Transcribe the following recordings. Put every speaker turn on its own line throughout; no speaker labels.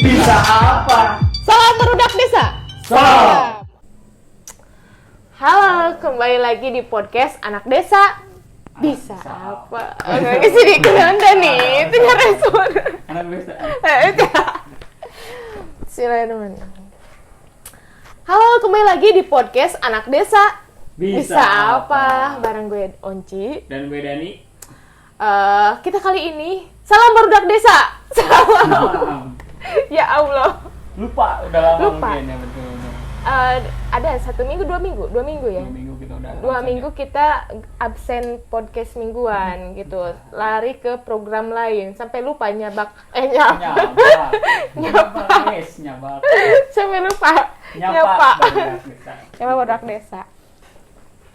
Bisa apa?
Salam Berudak Desa.
Salam.
Halo, kembali lagi di podcast Anak Desa. Bisa apa? Oke, sini kenapa nih? Itu respon.
Anak desa.
Silakan. Halo, kembali lagi di podcast Anak Desa.
Bisa apa?
Bareng gue Onci.
Dan gue Dani.
Kita kali ini salam Berudak Desa.
Salam.
Ya Allah.
Lupa, udah lama
Lupa.
mungkin ya, betul.
Ada 1 minggu, 2 minggu ya.
2 minggu kita udah
2 minggu kita absen podcast mingguan gitu, lari ke program lain sampai lupa nyabak. Sampai lupa nyapa Berudak Desa.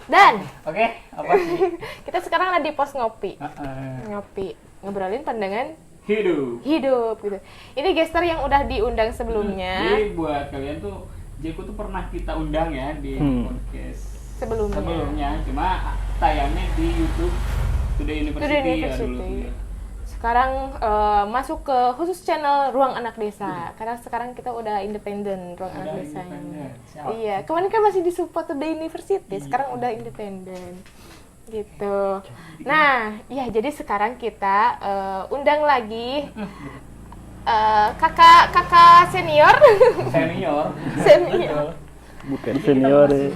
Dan
Oke, apa sih?
kita sekarang ada di pos ngopi ngobrolin pandangan
Hidup
gitu. Ini gester yang udah diundang sebelumnya.
Jadi buat kalian tuh, Jeko tuh pernah kita undang ya di podcast sebelumnya, cuma tayangnya di YouTube Today University. Ya dulu.
Sekarang masuk ke khusus channel Ruang Anak Desa. Karena sekarang kita udah independen Ruang Anak Desa. Iya, kemarin kan masih disupport Today University, sekarang udah independen. Gitu. Nah, ya jadi sekarang kita undang lagi kakak senior.
Betul.
Bukan senior ya.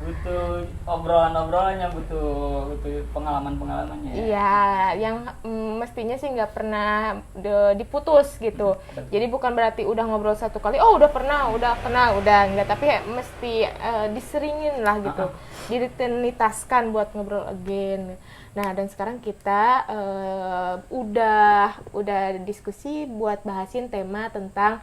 Butuh obrolan-obrolannya, butuh pengalaman-pengalamannya.
Iya, yang mestinya sih nggak pernah diputus gitu. Jadi bukan berarti udah ngobrol satu kali, oh udah pernah, udah kenal, udah enggak, tapi mesti diseringin lah gitu, dirutinitaskan buat ngobrol again. Nah, dan sekarang kita udah diskusi buat bahasin tema tentang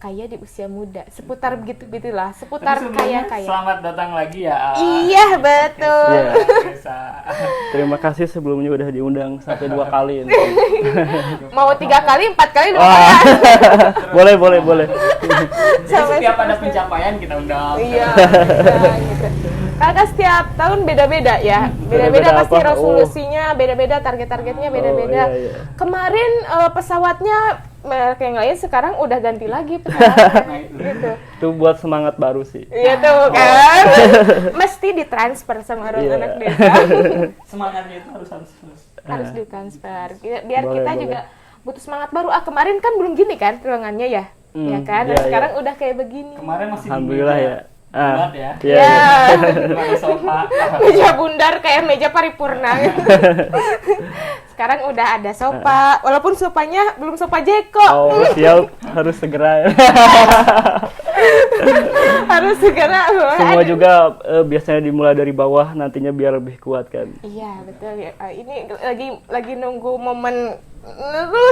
kaya di usia muda, seputar begitulah, seputar kaya.
Selamat datang lagi ya.
Iya, betul.
Terima kasih sebelumnya udah diundang sampai 2 kali.
Mau 3 kali, 4 kali udah
Boleh.
Setiap ada pencapaian kita undang.
Iya, gitu. Karena setiap tahun beda-beda ya. Beda-beda pasti
apa?
resolusinya, beda-beda target-targetnya beda-beda.
Iya.
Kemarin pesawatnya merek yang lain, sekarang udah ganti lagi pesawatnya. Gitu.
Itu buat semangat baru sih.
Iya tuh kan. Mesti ditransfer sama orang anak desa.
Semangatnya itu harus
Ditransfer. Biar
Boleh,
kita
boleh.
juga butuh semangat baru. Kemarin kan belum gini kan ruangannya ya. Ya kan? Dan
iya,
sekarang udah kayak begini.
Kemarin masih
Alhamdulillah ya.
Bulat ya.
Ya.
Pakai sofa.
Meja bundar kayak meja paripurna. Sekarang udah ada sofa, walaupun sofanya belum sofa Jeko.
Oh, siap, harus segera.
Harus segera.
Semua juga biasanya dimulai dari bawah, nantinya biar lebih kuat kan.
Iya, betul ya. Ini lagi nunggu momen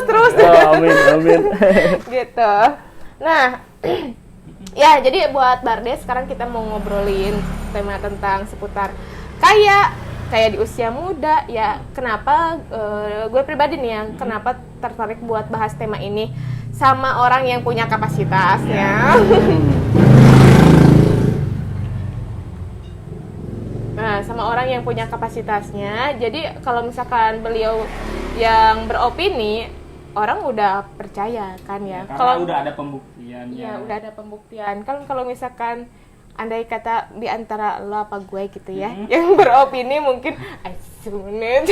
terus.
Oh, amin.
Gitu. Nah, ya, jadi buat Bardes sekarang kita mau ngobrolin tema tentang seputar kaya di usia muda. Ya, kenapa gue pribadi nih yang kenapa tertarik buat bahas tema ini sama orang yang punya kapasitasnya. Nah, sama orang yang punya kapasitasnya. Jadi kalau misalkan beliau yang beropini, orang udah percaya kan ya.
Kalau udah ada pembuktian.
Iya, udah ada pembuktian. Kalau misalkan andai kata di antara lo apa gue gitu ya, yang beropini mungkin asunet.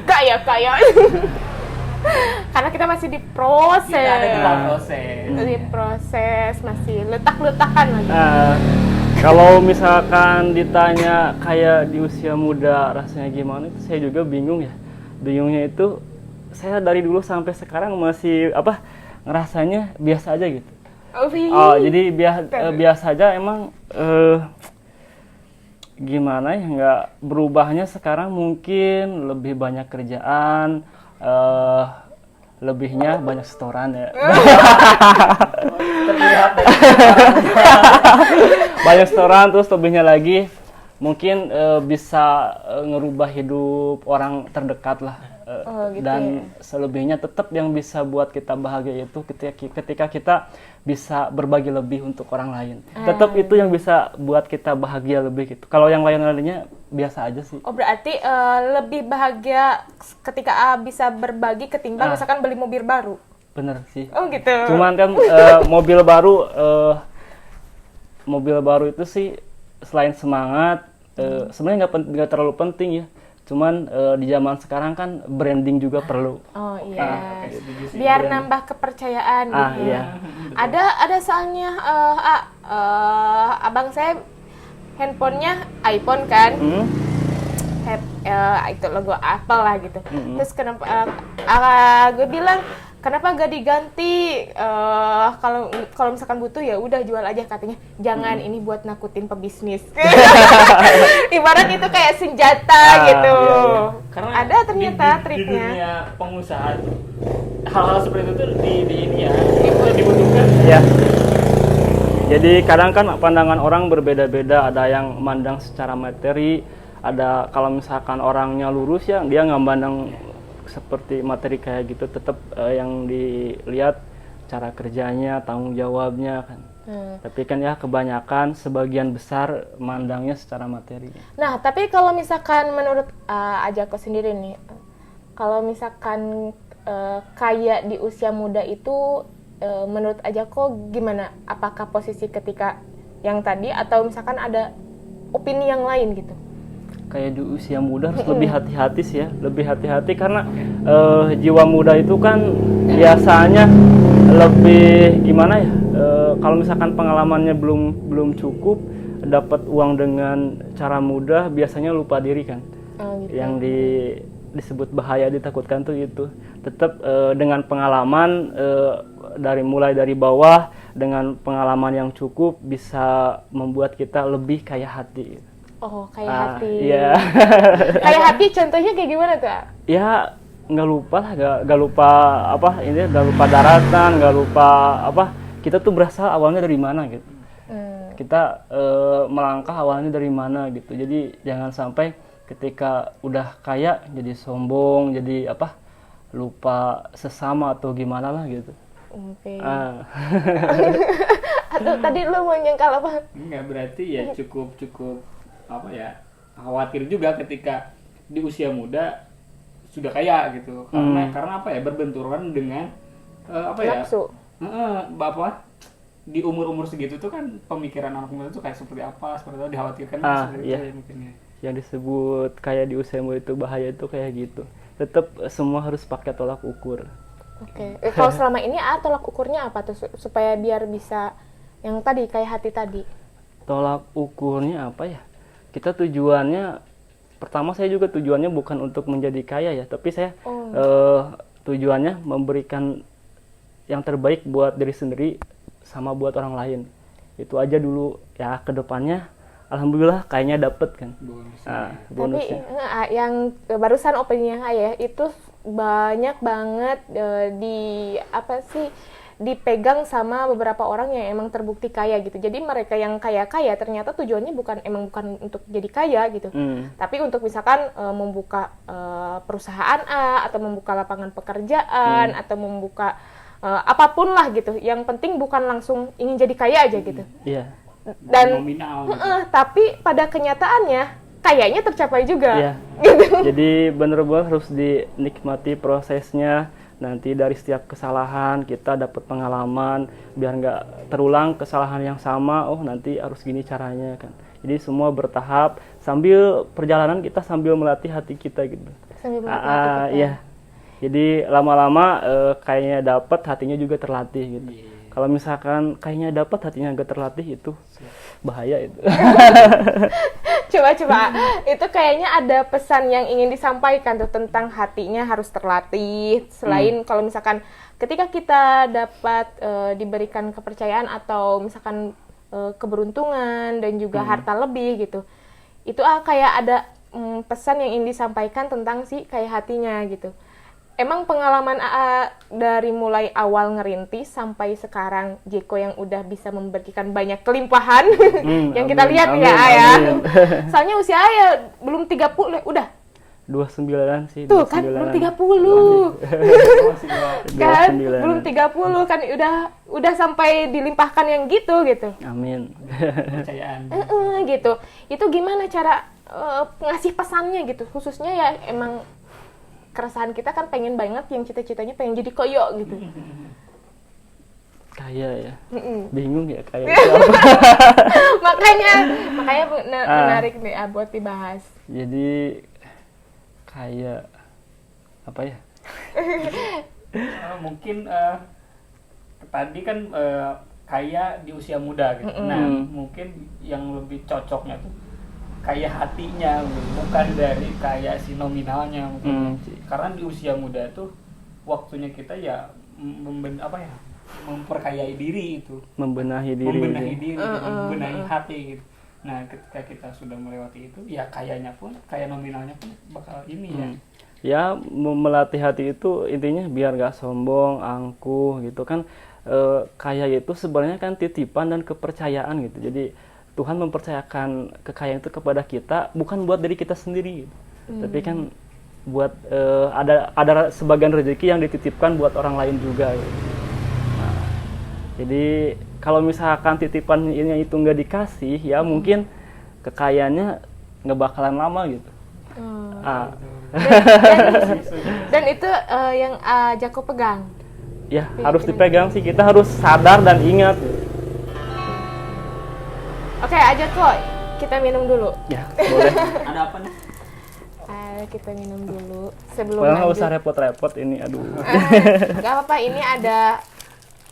Kaya. Karena kita masih diproses.
Kita ada dalam proses.
Diproses, masih letak-letakan lagi.
Kalau misalkan ditanya kayak di usia muda rasanya gimana, itu saya juga bingung ya. Bingungnya itu saya dari dulu sampai sekarang masih ngerasanya biasa aja gitu. Jadi biasa aja emang gimana ya, nggak berubahnya sekarang mungkin lebih banyak kerjaan, lebihnya banyak setoran ya.
Terlihat dari
Banyak setoran, terus lebihnya lagi mungkin bisa ngerubah hidup orang terdekat lah.
gitu
dan selebihnya tetap yang bisa buat kita bahagia itu ketika kita bisa berbagi lebih untuk orang lain. Tetap itu yang bisa buat kita bahagia lebih gitu. Kalau yang lain-lainnya biasa aja sih.
Oh berarti lebih bahagia ketika bisa berbagi ketimbang misalkan beli mobil baru.
Bener sih.
Oh gitu.
Cuman kan mobil baru itu sih selain semangat sebenarnya nggak terlalu penting ya. Cuman di zaman sekarang kan branding juga perlu.
Oh iya. Biar nambah kepercayaan gitu.
Iya.
Ada soalnya abang saya handphonenya iPhone kan. Itu logo Apple lah gitu. Terus kenapa gue bilang kenapa gak diganti, kalau misalkan butuh ya udah jual aja katanya. Jangan ini buat nakutin pebisnis. Ibarat itu kayak senjata gitu.
Iya. Karena
ada ternyata triknya.
Di dunia pengusaha hal-hal seperti itu tuh di ini ya dibutuhkan.
Ya. Jadi kadang kan pandangan orang berbeda-beda. Ada yang mandang secara materi, ada kalau misalkan orangnya lurus ya dia nggak mandang seperti materi kayak gitu, tetap yang dilihat cara kerjanya, tanggung jawabnya kan. Tapi kan ya kebanyakan sebagian besar mandangnya secara materi.
Nah, tapi kalau misalkan menurut Ajako sendiri nih, kalau misalkan kaya di usia muda itu menurut Ajako gimana? Apakah posisi ketika yang tadi atau misalkan ada opini yang lain gitu?
Kayak di usia muda harus lebih hati-hati sih ya, lebih hati-hati karena jiwa muda itu kan biasanya lebih gimana ya, kalau misalkan pengalamannya belum cukup, dapat uang dengan cara mudah, biasanya lupa diri kan. Gitu. Yang disebut bahaya ditakutkan tuh itu tetap dengan pengalaman mulai dari bawah dengan pengalaman yang cukup bisa membuat kita lebih kaya hati.
Oh, kayak hati.
Iya.
Kayak hati contohnya kayak gimana tuh?
Ya nggak lupa lah, nggak lupa nggak lupa daratan, nggak lupa kita tuh berasal awalnya dari mana gitu. Kita melangkah awalnya dari mana gitu. Jadi jangan sampai ketika udah kaya jadi sombong, jadi lupa sesama atau gimana lah gitu.
Oke. Atau tadi lu mau nyangkal apa?
Enggak, berarti ya cukup khawatir juga ketika di usia muda sudah kaya gitu. Karena berbenturan dengan
nafsu.
Di umur segitu tuh kan pemikiran anak muda tuh kayak seperti apa dikhawatirkan seperti
iya.
itu ya mungkin ya.
Yang disebut kayak di usia muda itu bahaya itu kayak gitu. Tetap semua harus pakai tolak ukur.
Oke. Kalau selama ini tolak ukurnya apa tuh supaya biar bisa yang tadi kayak hati tadi?
Tolak ukurnya apa ya? Kita tujuannya pertama saya juga tujuannya bukan untuk menjadi kaya ya, tapi saya tujuannya memberikan yang terbaik buat diri sendiri sama buat orang lain. Itu aja dulu ya, kedepannya alhamdulillah kayaknya dapet kan. Bonusnya.
Tapi yang barusan opininya Ayah itu banyak banget dipegang sama beberapa orang yang emang terbukti kaya gitu. Jadi mereka yang kaya ternyata tujuannya bukan untuk jadi kaya gitu. Tapi untuk misalkan membuka perusahaan atau membuka lapangan pekerjaan atau membuka apapun lah gitu. Yang penting bukan langsung ingin jadi kaya aja gitu.
Iya.
Dan
nominal gitu.
Tapi pada kenyataannya kayaknya tercapai juga.
Iya.
Gitu.
Jadi bener-bener harus dinikmati prosesnya. Nanti dari setiap kesalahan kita dapat pengalaman biar nggak terulang kesalahan yang sama. Oh nanti harus gini caranya kan. Jadi semua bertahap sambil perjalanan kita sambil melatih hati kita gitu.
Sambil melatih hati kita.
Iya. Jadi lama-lama kayaknya dapat hatinya juga terlatih gitu. Kalau misalkan kayaknya dapat hatinya nggak terlatih itu bahaya itu.
Coba itu kayaknya ada pesan yang ingin disampaikan tuh tentang hatinya harus terlatih. Selain kalau misalkan ketika kita dapat diberikan kepercayaan atau misalkan keberuntungan dan juga harta lebih gitu, itu kayak ada pesan yang ingin disampaikan tentang si kayak hatinya gitu. Emang pengalaman dari mulai awal ngerintis sampai sekarang Jeko yang udah bisa memberikan banyak kelimpahan yang kita lihat ya. Soalnya usia Ayah belum 30 udah.
29 sih.
Tuh kan belum 30.
Masih
Kan
29.
belum 30 kan udah sampai dilimpahkan yang gitu.
Amin.
kepercayaan.
Gitu. Itu gimana cara ngasih pesannya gitu. Khususnya ya emang keresahan kita kan pengen banget yang cita-citanya pengen jadi koyo gitu.
Kaya ya.
Mm-mm.
Bingung ya kaya itu apa.
makanya menarik nih buat dibahas.
Jadi kaya apa ya?
Mungkin tadi kan kaya di usia muda gitu. Nah, mungkin yang lebih cocoknya tuh kaya hatinya, bukan dari kaya si nominalnya mungkin. Karena di usia muda tuh waktunya kita ya memperkayai diri itu,
Membenahi diri.
membenahi hati gitu. Nah, ketika kita sudah melewati itu, ya kayanya pun, kaya nominalnya pun bakal ini ya.
Ya, melatih hati itu intinya biar gak sombong, angkuh gitu kan. Kaya itu sebenarnya kan titipan dan kepercayaan gitu. Jadi Tuhan mempercayakan kekayaan itu kepada kita bukan buat diri kita sendiri gitu. Tapi kan buat ada sebagian rezeki yang dititipkan buat orang lain juga gitu. Nah, jadi kalau misalkan titipan ini itu nggak dikasih ya mungkin kekayaannya nggak bakalan lama gitu.
Dan itu yang Jako pegang.
Ya harus dipegang sih, kita harus sadar dan ingat.
Oke, aja kok kita minum dulu.
Ya boleh.
Ada apa nih?
Kita minum dulu sebelum
Padahal nggak
lanjut.
usah repot-repot ini, aduh.
Gak apa-apa, ini ada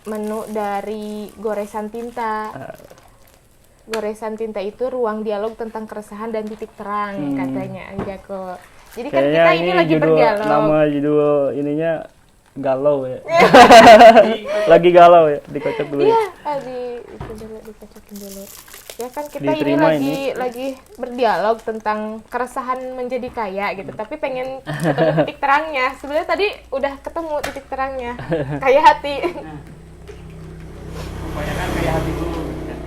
menu dari Goresan Tinta. Goresan Tinta itu ruang dialog tentang keresahan dan titik terang katanya Jako. Jadi kan
Kayaknya
kita ini lagi berdialog.
Nama judul ininya galau ya. Lagi galau ya, dikocok dulu.
Iya,
Ya.
dikocokin dulu. Ya kan kita
Diterima
ini lagi berdialog tentang keresahan menjadi kaya gitu. Tapi pengen ketemu titik terangnya. Sebenarnya tadi udah ketemu titik terangnya. Kaya hati.
Kebanyakan kaya hati dulu gitu kan.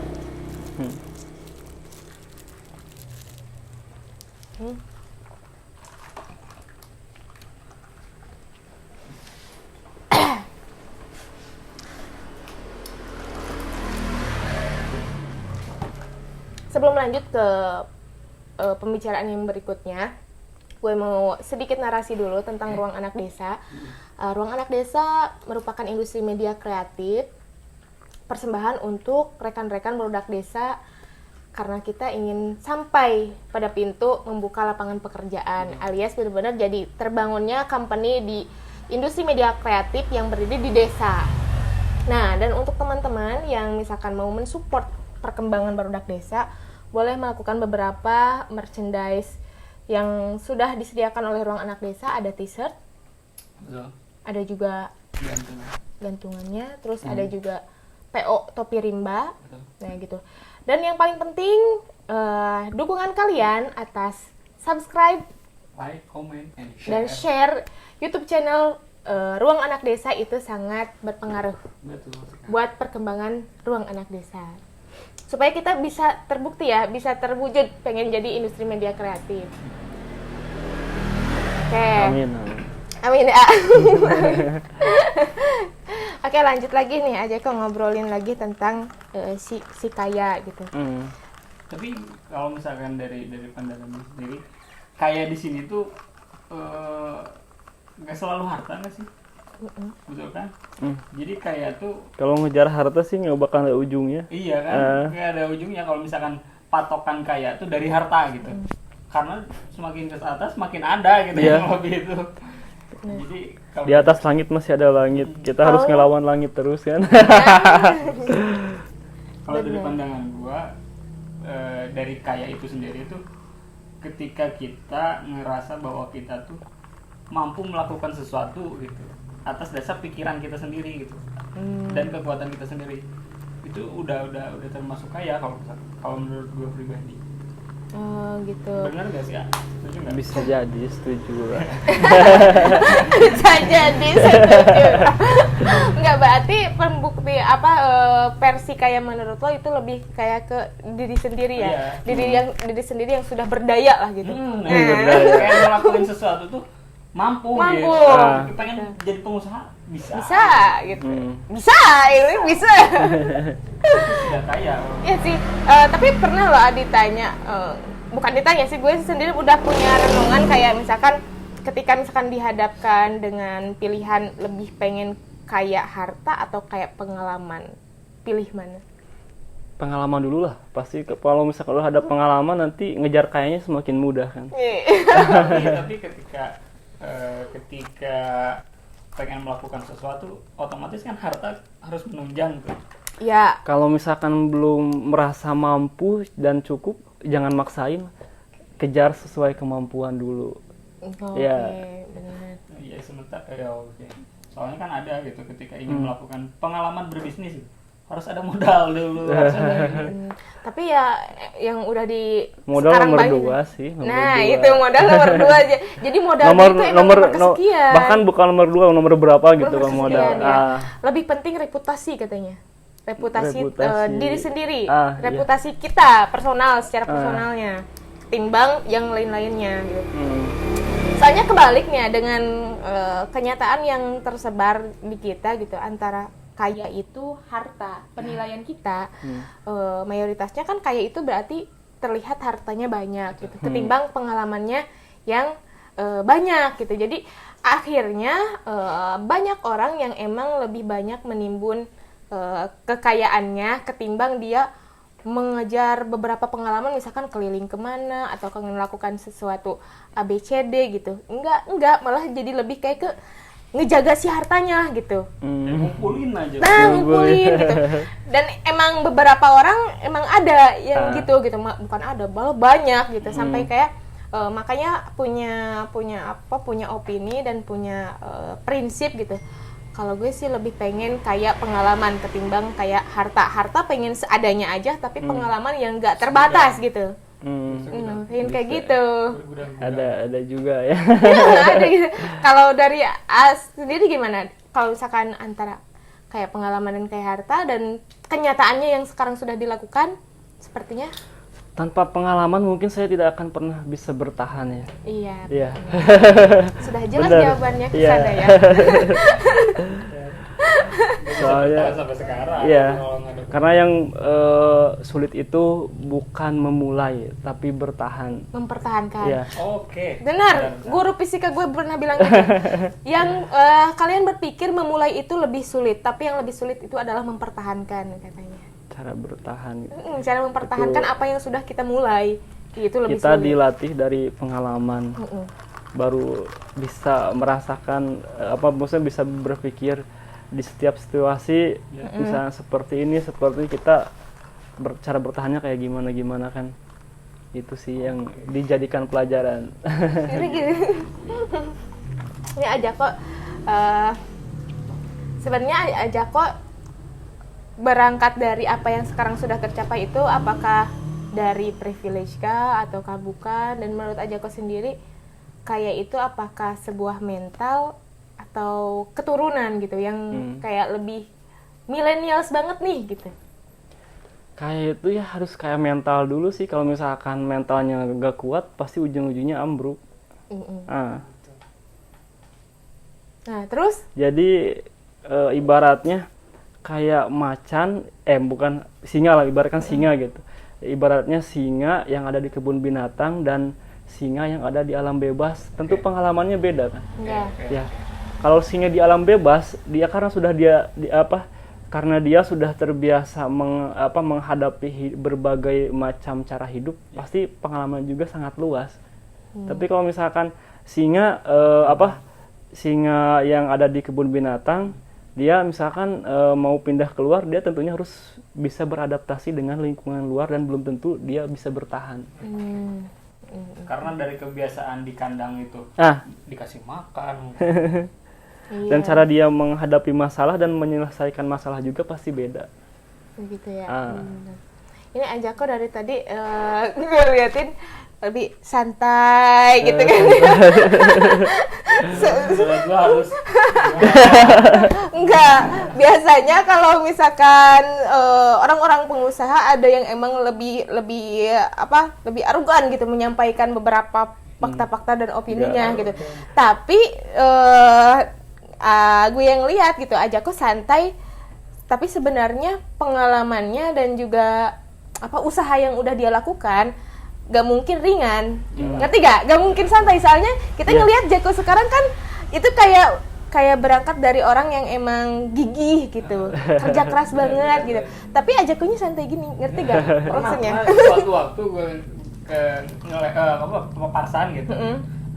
Sebelum lanjut ke pembicaraan yang berikutnya, gue mau sedikit narasi dulu tentang Ruang Anak Desa. Ruang Anak Desa merupakan industri media kreatif persembahan untuk rekan-rekan produk desa karena kita ingin sampai pada pintu membuka lapangan pekerjaan alias benar-benar jadi terbangunnya company di industri media kreatif yang berdiri di desa. Nah, dan untuk teman-teman yang misalkan mau mensupport perkembangan produk desa, boleh melakukan beberapa merchandise yang sudah disediakan oleh Ruang Anak Desa. Ada t-shirt, ada juga gantungannya, terus ada juga PO topi rimba, nah gitu. Dan yang paling penting dukungan kalian atas subscribe,
Like, comment, and share.
dan share YouTube channel Ruang Anak Desa itu sangat berpengaruh
Betul.
buat perkembangan Ruang Anak Desa. Supaya kita bisa terbukti ya, bisa terwujud pengen jadi industri media kreatif. Oke.
Amin.
Amin ya. Oke, lanjut lagi nih aja kok ngobrolin lagi tentang si kaya gitu.
Tapi kalau misalkan dari pandangan sendiri, kaya di sini tuh nggak selalu harta nggak sih? Betul kan? Jadi kaya tuh
Kalau ngejar harta sih nggak bakal ada ujungnya.
iya kan, nggak ada ujungnya kalau misalkan patokan kaya tuh dari harta gitu. Karena semakin ke atas semakin ada gitu
Iya.
yang lebih itu. Jadi kalau
Di atas langit masih ada langit. Kita harus ngelawan langit terus kan.
kalau dari pandangan gua dari kaya itu sendiri tuh ketika kita ngerasa bahwa kita tuh mampu melakukan sesuatu gitu atas dasar pikiran kita sendiri gitu dan kekuatan kita sendiri, itu udah termasuk kaya kalau menurut gue pribadi.
Oh gitu.
Benar nggak sih ya? Setuju nggak?
Bisa jadi, setuju lah.
Bisa jadi setuju. Enggak, berarti pembukti versi kayak menurut lo itu lebih kayak ke diri sendiri ya.
Iya.
Diri sendiri yang sudah berdaya lah gitu.
Kayak ngelakuin sesuatu tuh mampu.
Mampu.
Gitu. Pengen jadi pengusaha bisa.
Bisa gitu. Bisa, ini bisa.
Sudah kaya.
Iya sih. Tapi pernah lo ditanya bukan ditanya sih, gue sendiri udah punya renungan kayak misalkan ketika misalkan dihadapkan dengan pilihan lebih pengen kayak harta atau kayak pengalaman, pilih mana?
Pengalaman dulu lah, pasti kalau misalkan lu ada pengalaman nanti ngejar kayaknya semakin mudah kan.
Tapi ketika pengen melakukan sesuatu, otomatis kan harta harus menunjang tuh.
Ya.
Kalau misalkan belum merasa mampu dan cukup, jangan maksain, kejar sesuai kemampuan dulu.
Oke,
Ya.
benar.
Iya sementara oke. Soalnya kan ada gitu ketika ingin melakukan pengalaman berbisnis harus ada modal dulu. Harus ada gitu.
Tapi ya yang udah di
Modal
sekarang
nomor
banyak.
2 sih.
Nah, itu modal nomor 2 aja. Jadi modal itu emang nomor kesekian.
Bahkan bukan nomor 2, nomor berapa gitu
Nomor
kan modal.
kesekian, ya. Lebih penting reputasi katanya. Reputasi. Diri sendiri, reputasi kita personal secara personalnya, ketimbang yang lain-lainnya gitu. Soalnya kebaliknya dengan kenyataan yang tersebar di kita gitu, antara kaya itu harta, penilaian kita mayoritasnya kan kaya itu berarti terlihat hartanya banyak gitu, ketimbang pengalamannya yang banyak gitu. Jadi akhirnya banyak orang yang emang lebih banyak menimbun kekayaannya ketimbang dia mengejar beberapa pengalaman, misalkan keliling kemana atau melakukan sesuatu ABCD gitu. Enggak, malah jadi lebih kayak ke ngejaga si hartanya gitu.
Ngumpulin aja.
Nah, ngumpulin gitu. Dan emang beberapa orang emang ada yang gitu, bukan ada, malah banyak gitu. Sampai kayak makanya punya opini dan punya prinsip gitu. Kalau gue sih lebih pengen kayak pengalaman ketimbang kayak harta pengen seadanya aja, tapi pengalaman yang nggak terbatas gitu. Pengen kayak gitu.
Ada juga ya.
Ada gitu. Kalau dari As sendiri gimana? Kalau misalkan antara kayak pengalaman dan kayak harta dan kenyataannya yang sekarang sudah dilakukan, sepertinya
Tanpa pengalaman mungkin saya tidak akan pernah bisa bertahan ya.
Iya. Sudah jelas
Bener.
jawabannya ke
Iya.
sana ya.
Soalnya sampai sekarang.
Iya.
Kalau nggak ada-
Karena yang sulit itu bukan memulai tapi bertahan.
Mempertahankan.
Iya.
Oke.
Benar, guru fisika gue pernah bilang gitu. Yang kalian berpikir memulai itu lebih sulit, tapi yang lebih sulit itu adalah mempertahankan katanya.
Cara bertahan gitu.
Cara mempertahankan
Itu-
apa yang sudah kita mulai itu lebih
Kita
sulit.
dilatih dari pengalaman. Baru bisa merasakan maksudnya bisa berpikir di setiap situasi misalnya seperti ini kita cara bertahannya kayak gimana kan. Itu sih yang dijadikan pelajaran.
Jadi gitu. Ini aja kok sebenarnya aja kok berangkat dari apa yang sekarang sudah tercapai itu, apakah dari privilege kah ataukah bukan, dan menurut aja kok sendiri kayak itu apakah sebuah mental atau keturunan gitu yang kayak lebih millennials banget nih gitu.
Kayak itu ya harus kayak mental dulu sih. Kalau misalkan mentalnya gak kuat pasti ujung-ujungnya ambruk.
Nah terus
Jadi ibaratnya kayak macan, bukan singa lah, ibaratkan singa gitu. Ibaratnya singa yang ada di kebun binatang dan singa yang ada di alam bebas. Tentu pengalamannya beda kan.
enggak.
Ya. Kalau singa di alam bebas, dia karena sudah karena dia sudah terbiasa menghadapi berbagai macam cara hidup, pasti pengalaman juga sangat luas. Tapi kalau misalkan singa singa yang ada di kebun binatang, dia misalkan mau pindah keluar, dia tentunya harus bisa beradaptasi dengan lingkungan luar dan belum tentu dia bisa bertahan.
Karena dari kebiasaan di kandang itu dikasih makan.
Iya.
Dan cara dia menghadapi masalah dan menyelesaikan masalah juga pasti beda.
Begitu ya. Ini aja kok dari tadi gue liatin lebih santai gitu kan.
Kalau gua harus
Enggak, biasanya kalau misalkan orang-orang pengusaha ada yang emang lebih arogan gitu menyampaikan beberapa fakta-fakta dan opininya gitu. Tapi gue yang lihat gitu aja kok santai, tapi sebenarnya pengalamannya dan juga usaha yang udah dia lakukan gak mungkin ringan. Ngerti gak? Gak mungkin santai, soalnya kita ngelihat Jeko sekarang kan itu kayak berangkat dari orang yang emang gigih gitu, kerja keras banget gitu. Tapi Ajakonya santai gini, ngerti gak maksudnya?
Suatu waktu gue ke pemapasan gitu,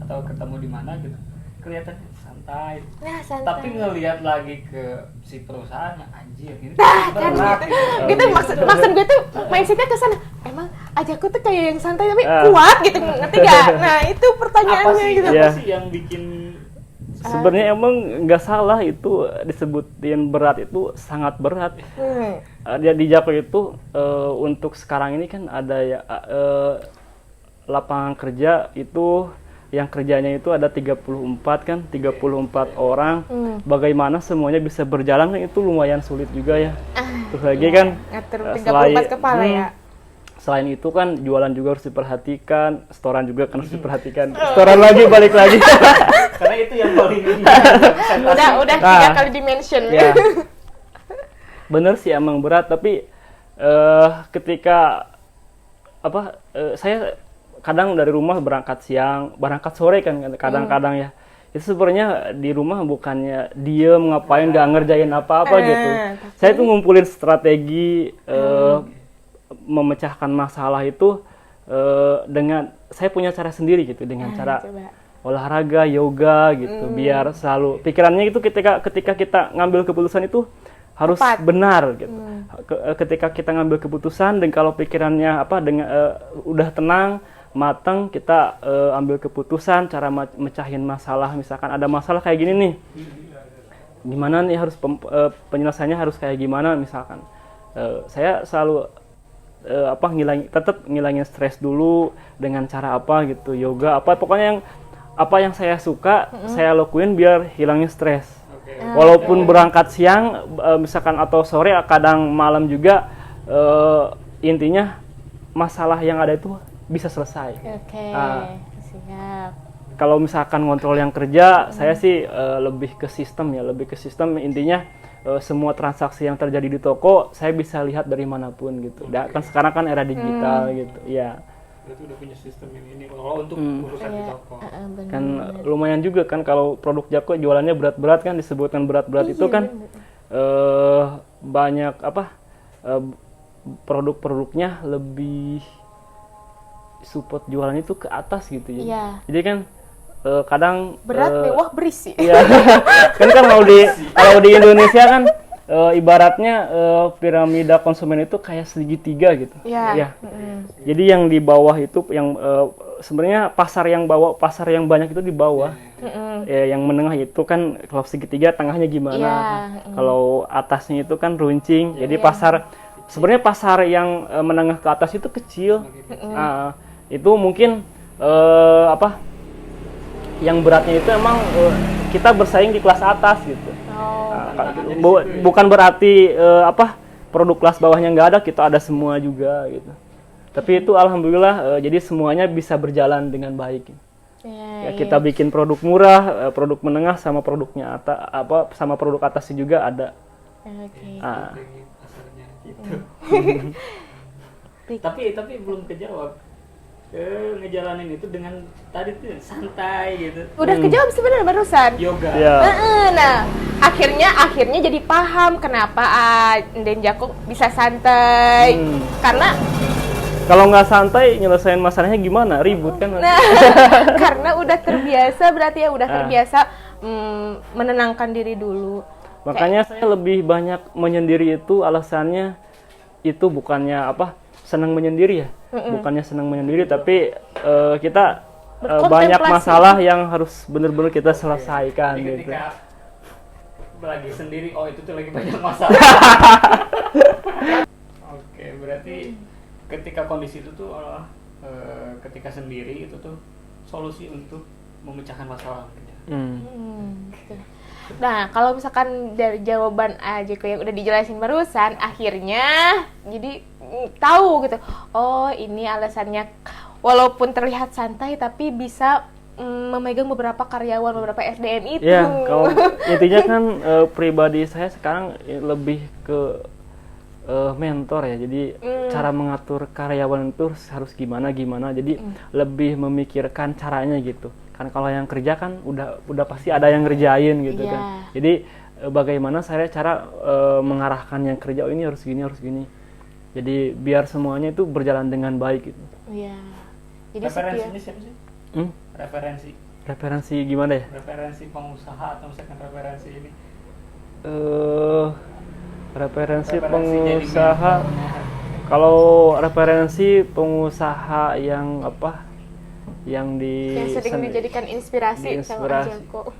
atau ketemu di mana gitu, kelihatannya santai.
Nah, santai.
Tapi ngelihat lagi ke si perusahaannya, anjir ini
Kan
berat
gitu maksud gue tuh mindsetnya ke sana. Emang Ajako tuh kayak yang santai tapi kuat gitu, ngerti gak? Nah itu pertanyaannya gitu.
Apa sih yang bikin
Sebenarnya emang nggak salah itu disebutin berat, itu sangat berat. Dia di Jako itu untuk sekarang ini kan ada ya lapangan kerja itu yang kerjanya itu ada 34 kan, 34 orang. Bagaimana semuanya bisa berjalan kan itu lumayan sulit juga ya. Terus lagi kan
ngatur 34 kepala ya.
Selain itu kan jualan juga harus diperhatikan, setoran juga kan harus diperhatikan. Setoran lagi balik lagi.
Karena itu yang paling ini.
Udah 3 kali dimension.
Ya. Bener sih emang berat, tapi ketika saya kadang dari rumah berangkat siang, berangkat sore kan kadang-kadang ya. Itu sebenarnya di rumah bukannya diem ngapain nggak ngerjain apa-apa gitu. Saya tuh ngumpulin strategi memecahkan masalah itu dengan saya punya cara sendiri gitu, dengan cara olahraga, yoga gitu, biar selalu pikirannya itu ketika kita ngambil keputusan itu harus benar gitu. Ketika kita ngambil keputusan dan kalau pikirannya udah tenang, matang, kita ambil keputusan cara mecahin masalah. Misalkan ada masalah kayak gini nih, gimana nih harus penyelesaiannya harus kayak gimana misalkan. Saya selalu tetap ngilangin stres dulu dengan cara apa gitu, yoga pokoknya yang saya suka saya lakuin biar hilangin stres. Walaupun berangkat siang misalkan atau sore, kadang malam juga, intinya masalah yang ada itu bisa selesai.
Siap.
Kalau misalkan ngontrol yang kerja, saya sih lebih ke sistem. Intinya semua transaksi yang terjadi di toko saya bisa lihat dari manapun gitu. Kan sekarang kan era digital gitu. Ya.
Berarti udah punya sistem yang ini untuk urusan di toko.
Kan lumayan juga kan kalau produk Jako jualannya berat-berat kan, disebutkan berat-berat itu kan banyak produk-produknya lebih support jualannya itu ke atas gitu ya.
Iya.
Jadi kan kadang
berat, mewah, berisi.
Iya. kan kalau di Indonesia kan ibaratnya piramida konsumen itu kayak segitiga gitu.
Iya.
Jadi yang di bawah itu yang sebenarnya pasar yang banyak itu di bawah. Yang menengah itu kan kalau segitiga, tengahnya gimana? Kalau atasnya itu kan runcing. Jadi sebenarnya pasar yang menengah ke atas itu kecil. Itu mungkin yang beratnya itu emang kita bersaing di kelas atas gitu. Bukan berarti produk kelas bawahnya nggak ada, kita ada semua juga gitu. Tapi itu alhamdulillah jadi semuanya bisa berjalan dengan baik. Kita bikin produk murah, produk menengah, sama produknya sama produk atasnya juga ada.
Tapi belum kejawab. Ngejalanin itu dengan tadi tuh santai gitu.
Udah kejawab sebenarnya barusan.
Yoga.
Nah, akhirnya jadi paham kenapa Den Jako bisa santai. Karena
kalau nggak santai nyelesain masalahnya gimana? Ribut kan?
Karena udah terbiasa, berarti ya udah terbiasa menenangkan diri dulu.
Makanya saya lebih banyak menyendiri itu alasannya itu bukannya senang menyendiri ya, bukannya senang menyendiri, tapi kita banyak masalah yang harus benar-benar kita selesaikan.
Jadi
gitu.
Ketika lagi sendiri, itu tuh lagi banyak masalah. Oke, berarti ketika kondisi itu tuh ketika sendiri itu tuh solusi untuk memecahkan masalah gitu.
Gitu. Nah, kalau misalkan dari jawaban aja yang udah dijelasin barusan, akhirnya jadi tahu gitu. Oh, ini alasannya walaupun terlihat santai tapi bisa memegang beberapa karyawan, beberapa SDM itu.
Ya, kalau intinya kan pribadi saya sekarang lebih ke mentor ya. Jadi cara mengatur karyawan itu harus gimana. Jadi lebih memikirkan caranya gitu. Kan kalau yang kerja kan udah pasti ada yang ngerjain gitu kan. Jadi bagaimana saya cara mengarahkan yang kerja, oh ini harus gini. Jadi biar semuanya itu berjalan dengan baik gitu.
Iya. Jadi
Referensinya siapa sih?
Referensi gimana ya?
Referensi pengusaha atau misalkan referensi ini?
Referensi pengusaha. Kalau referensi pengusaha yang apa? Yang
sering dijadikan inspirasi sama Joko.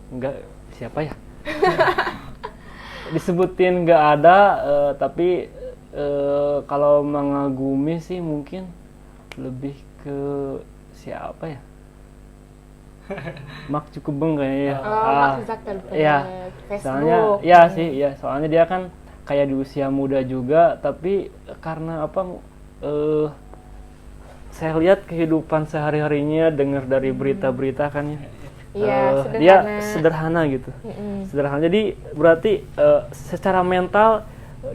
Enggak, siapa ya? Disebutin nggak ada, tapi kalau mengagumi sih mungkin lebih ke siapa ya? Mark Zuckerberg kayaknya ya.
Mark Zuckerberg.
Iya.
Facebook.
Soalnya dia kan kayak di usia muda juga, tapi karena apa? Saya lihat kehidupan sehari-harinya, dengar dari berita-berita kan ya.
Iya,
dia sederhana gitu. Sederhana. Jadi berarti secara mental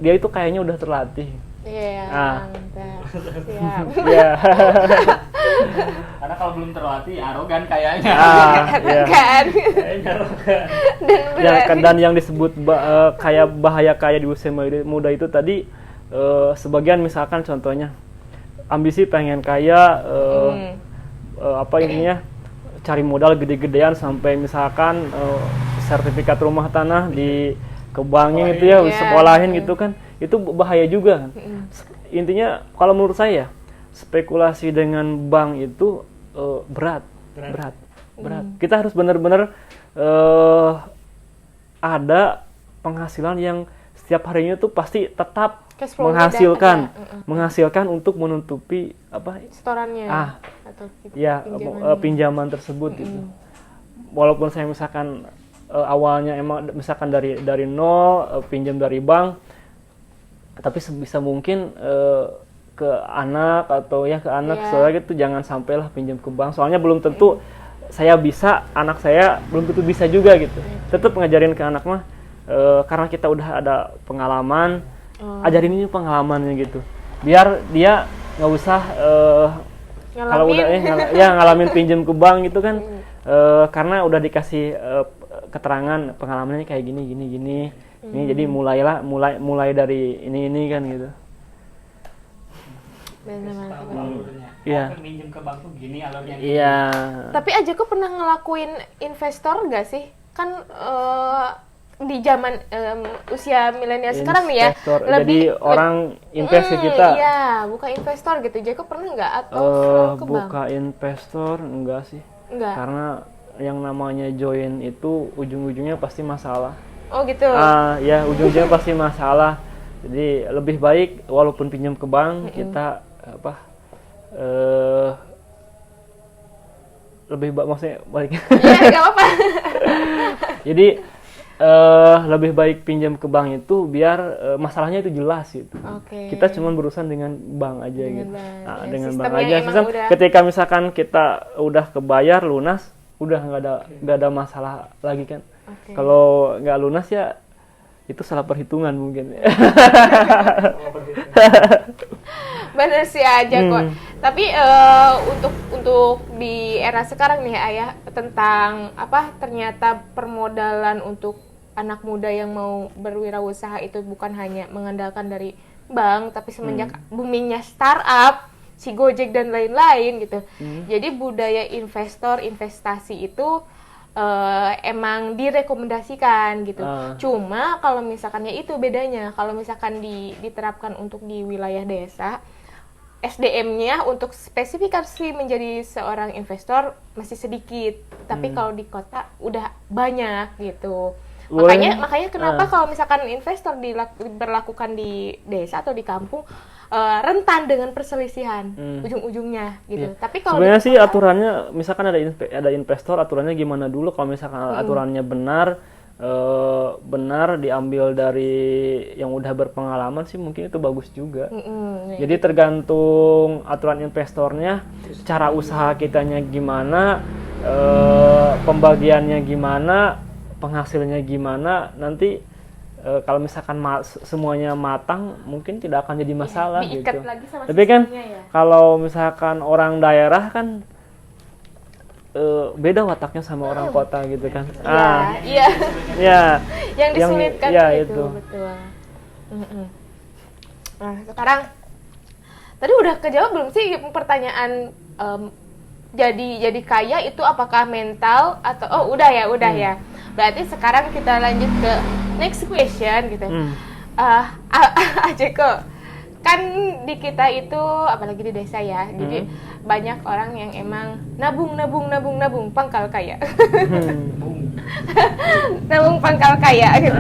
dia itu kayaknya udah terlatih.
Iya, mantap. Siap.
Iya.
Karena kalau belum terlatih arogan kayaknya.
Kan.
Kayaknya arogan.
Dan yang disebut kayak bahaya kayak di usia muda itu tadi sebagian misalkan contohnya ambisi pengen kaya, apa ininya cari modal gede-gedean sampai misalkan sertifikat rumah tanah dikembangin gitu ya, sekolahin gitu kan, itu bahaya juga kan. Intinya kalau menurut saya spekulasi dengan bank itu berat. Kita harus benar-benar ada penghasilan yang setiap harinya tuh pasti tetap menghasilkan untuk menutupi apa
setorannya atau
pinjaman tersebut gitu. Walaupun saya misalkan awalnya emang misalkan dari nol pinjam dari bank, tapi sebisa mungkin ke anak atau ya ke anak saudara gitu, jangan sampailah pinjam ke bank, soalnya belum tentu saya bisa, anak saya belum tentu bisa juga gitu. Tetap ngajarin ke anak mah karena kita udah ada pengalaman, ajarin ini pengalamannya gitu, biar dia nggak usah kalau udah ngalamin pinjam ke bank gitu kan, karena udah dikasih keterangan pengalamannya kayak gini. Ini jadi mulai dari ini kan gitu.
Iya. Pinjam ke bank tuh gini alurnya.
Iya.
Tapi aja kok pernah ngelakuin investor nggak sih? Kan di zaman usia milenial sekarang nih ya,
lebih orang invest ke kita.
Iya, buka investor gitu. Jacob pernah nggak atau ke bank?
Buka investor enggak sih?
Enggak.
Karena yang namanya join itu ujung-ujungnya pasti masalah.
Oh gitu.
Ya ujung-ujungnya pasti masalah. Jadi lebih baik walaupun pinjam ke bank kita lebih maksudnya balik.
Iya, nggak apa-apa.
Jadi lebih baik pinjam ke bank itu biar masalahnya itu jelas gitu. Kita cuma berurusan dengan bank aja gitu. Dengan bank aja. Ketika misalkan kita udah kebayar lunas, udah nggak ada masalah lagi kan. Kalau nggak lunas ya itu salah perhitungan mungkin.
Bener sih aja kok. Tapi untuk di era sekarang nih Ayah, tentang ternyata permodalan untuk anak muda yang mau berwirausaha itu bukan hanya mengandalkan dari bank, tapi semenjak boomingnya startup, si Gojek dan lain-lain gitu. Jadi budaya investasi itu emang direkomendasikan gitu. Cuma kalau misalkannya itu bedanya, kalau misalkan diterapkan untuk di wilayah desa, SDM-nya untuk spesifikasi menjadi seorang investor masih sedikit. Tapi kalau di kota udah banyak gitu.
Boleh.
Makanya kenapa kalau misalkan investor berlakukan di desa atau di kampung rentan dengan perselisihan ujung-ujungnya gitu.
Iya.
Tapi kalau
Sebenarnya
di
sih
kota-
aturannya, misalkan ada investor, aturannya gimana dulu? Kalau misalkan aturannya benar diambil dari yang udah berpengalaman sih mungkin itu bagus juga. Jadi tergantung aturan investornya, cara usaha kitanya gimana, pembagiannya gimana, penghasilnya gimana. Nanti kalau misalkan semuanya matang, mungkin tidak akan jadi masalah
diikat
gitu.
lagi sama
Tapi kan
sistemnya ya.
kalau misalkan orang daerah kan beda wataknya sama orang kota gitu kan.
Iya.
Ya.
Yang disulitkan
ya,
itu, betul. Nah, sekarang tadi udah kejawab belum sih pertanyaan jadi kaya itu apakah mental atau udah ya. Berarti sekarang kita lanjut ke next question gitu. Ajeko, kan di kita itu apalagi di desa ya, jadi banyak orang yang emang nabung pangkal kaya. Nabung pangkal kaya gitu.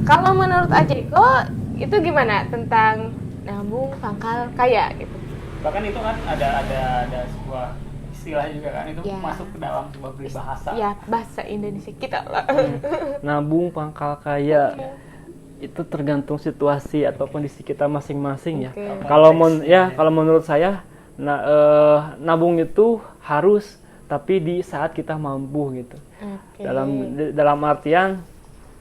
Kalau menurut Ajeko itu gimana tentang nabung pangkal kaya gitu?
Bahkan itu kan ada sebuah istilah juga kan, itu
Ya.
masuk ke dalam sebuah peribahasa.
Ya, bahasa Indonesia kita lah.
Nabung pangkal kaya itu tergantung situasi atau kondisi kita masing-masing ya.
Oke.
Kalau menurut saya nabung itu harus, tapi di saat kita mampu gitu.
Oke.
Dalam artian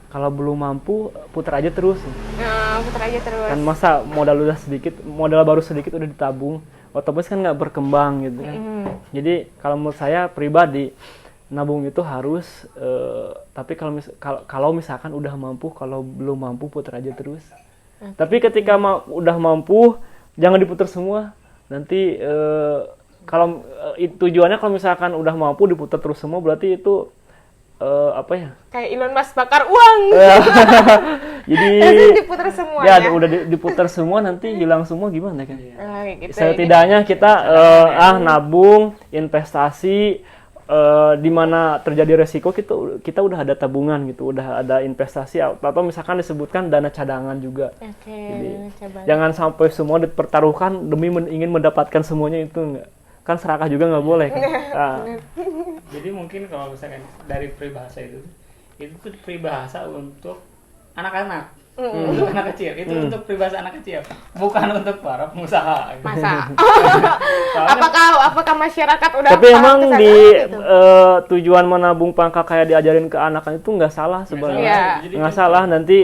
kalau belum mampu putar aja terus.
Nah, putar aja terus.
Kan masa modal baru sedikit udah ditabung, otomatis kan nggak berkembang gitu kan. Jadi kalau menurut saya pribadi nabung itu harus, tapi kalau misalkan udah mampu, kalau belum mampu putar aja terus. Tapi ketika udah mampu jangan diputar semua. Nanti kalau tujuannya kalau misalkan udah mampu diputar terus semua, berarti itu apa ya?
Kayak Elon Musk bakar uang.
Jadi
Terus diputar semua
ya udah diputar semua, nanti hilang semua gimana kan?
Gitu.
Setidaknya kita nabung, investasi, di mana terjadi resiko kita udah ada tabungan gitu, udah ada investasi, atau misalkan disebutkan dana cadangan juga.
Oke,
Jadi,
coba.
jangan sampai semua dipertaruhkan demi ingin mendapatkan semuanya, itu enggak. Kan serakah juga nggak boleh kan?
Jadi mungkin kalau misalkan dari peribahasa itu tuh peribahasa untuk anak-anak, untuk anak kecil. Itu untuk peribahasa anak kecil, bukan untuk para pengusaha. Gitu.
Masa?
Soalnya-
apakah masyarakat udah
Tapi
paham
emang
kesana
di
gitu?
tujuan menabung pangkal kayak diajarin ke anak itu nggak salah sebenarnya.
Iya.
Jadi
Nggak
kan-
salah nanti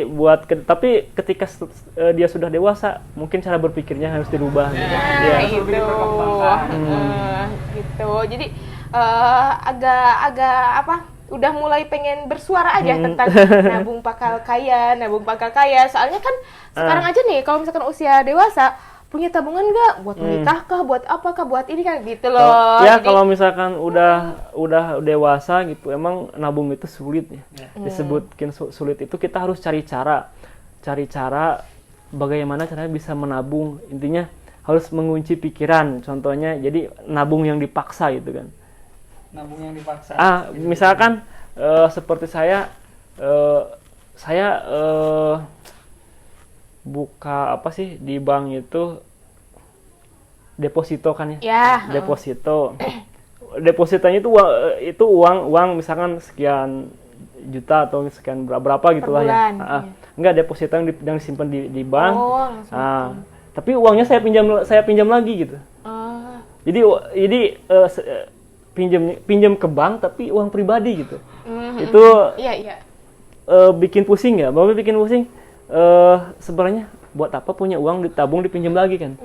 tapi ketika dia sudah dewasa mungkin cara berpikirnya harus dirubah.
Ya.
Iya.
Harus lebih diperkembangkan.
Gitu. Jadi agak apa? Udah mulai pengen bersuara aja tentang nabung pangkal kaya. Soalnya kan sekarang aja nih kalau misalkan usia dewasa punya tabungan nggak buat menikah kah, buat apa kah, buat ini kan gitu loh.
Ya
Jadi,
kalau misalkan udah dewasa gitu, emang nabung itu sulit ya. Disebutkin sulit itu kita harus cari cara bagaimana caranya bisa menabung. Intinya harus mengunci pikiran. Contohnya jadi nabung yang dipaksa gitu kan.
Nabung yang dipaksa.
Misalkan seperti saya buka apa sih di bank itu deposito kan ya.
Ya.
Depositonya itu uang misalkan sekian juta atau sekian berapa gitulah ya.
bulan, iya.
Enggak, deposito yang disimpan di bank.
Oh, langsung.
Tapi uangnya saya pinjam lagi gitu.
Oh.
Jadi pinjam ke bank tapi uang pribadi gitu. Itu
Iya.
bikin pusing ya. Bapak bikin pusing. Sebenarnya buat apa punya uang ditabung dipinjam lagi kan?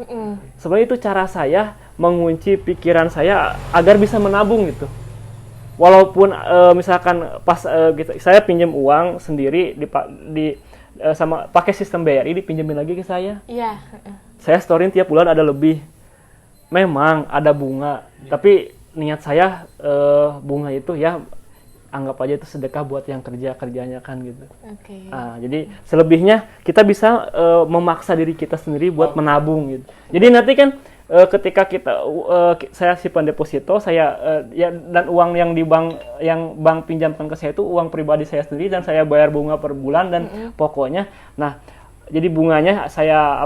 Sebenarnya itu cara saya mengunci pikiran saya agar bisa menabung gitu. Walaupun misalkan pas saya pinjam uang sendiri sama pakai sistem BRI dipinjemin lagi ke saya.
Iya.
Saya storein tiap bulan ada lebih. Memang ada bunga, tapi niat saya bunga itu ya anggap aja itu sedekah buat yang kerjanya kan gitu.
Oke.
Jadi selebihnya kita bisa memaksa diri kita sendiri buat menabung gitu. Jadi nanti kan ketika saya simpan deposito, ya dan uang yang di bank yang bank pinjamkan ke saya itu uang pribadi saya sendiri dan saya bayar bunga per bulan dan pokoknya, nah jadi bunganya saya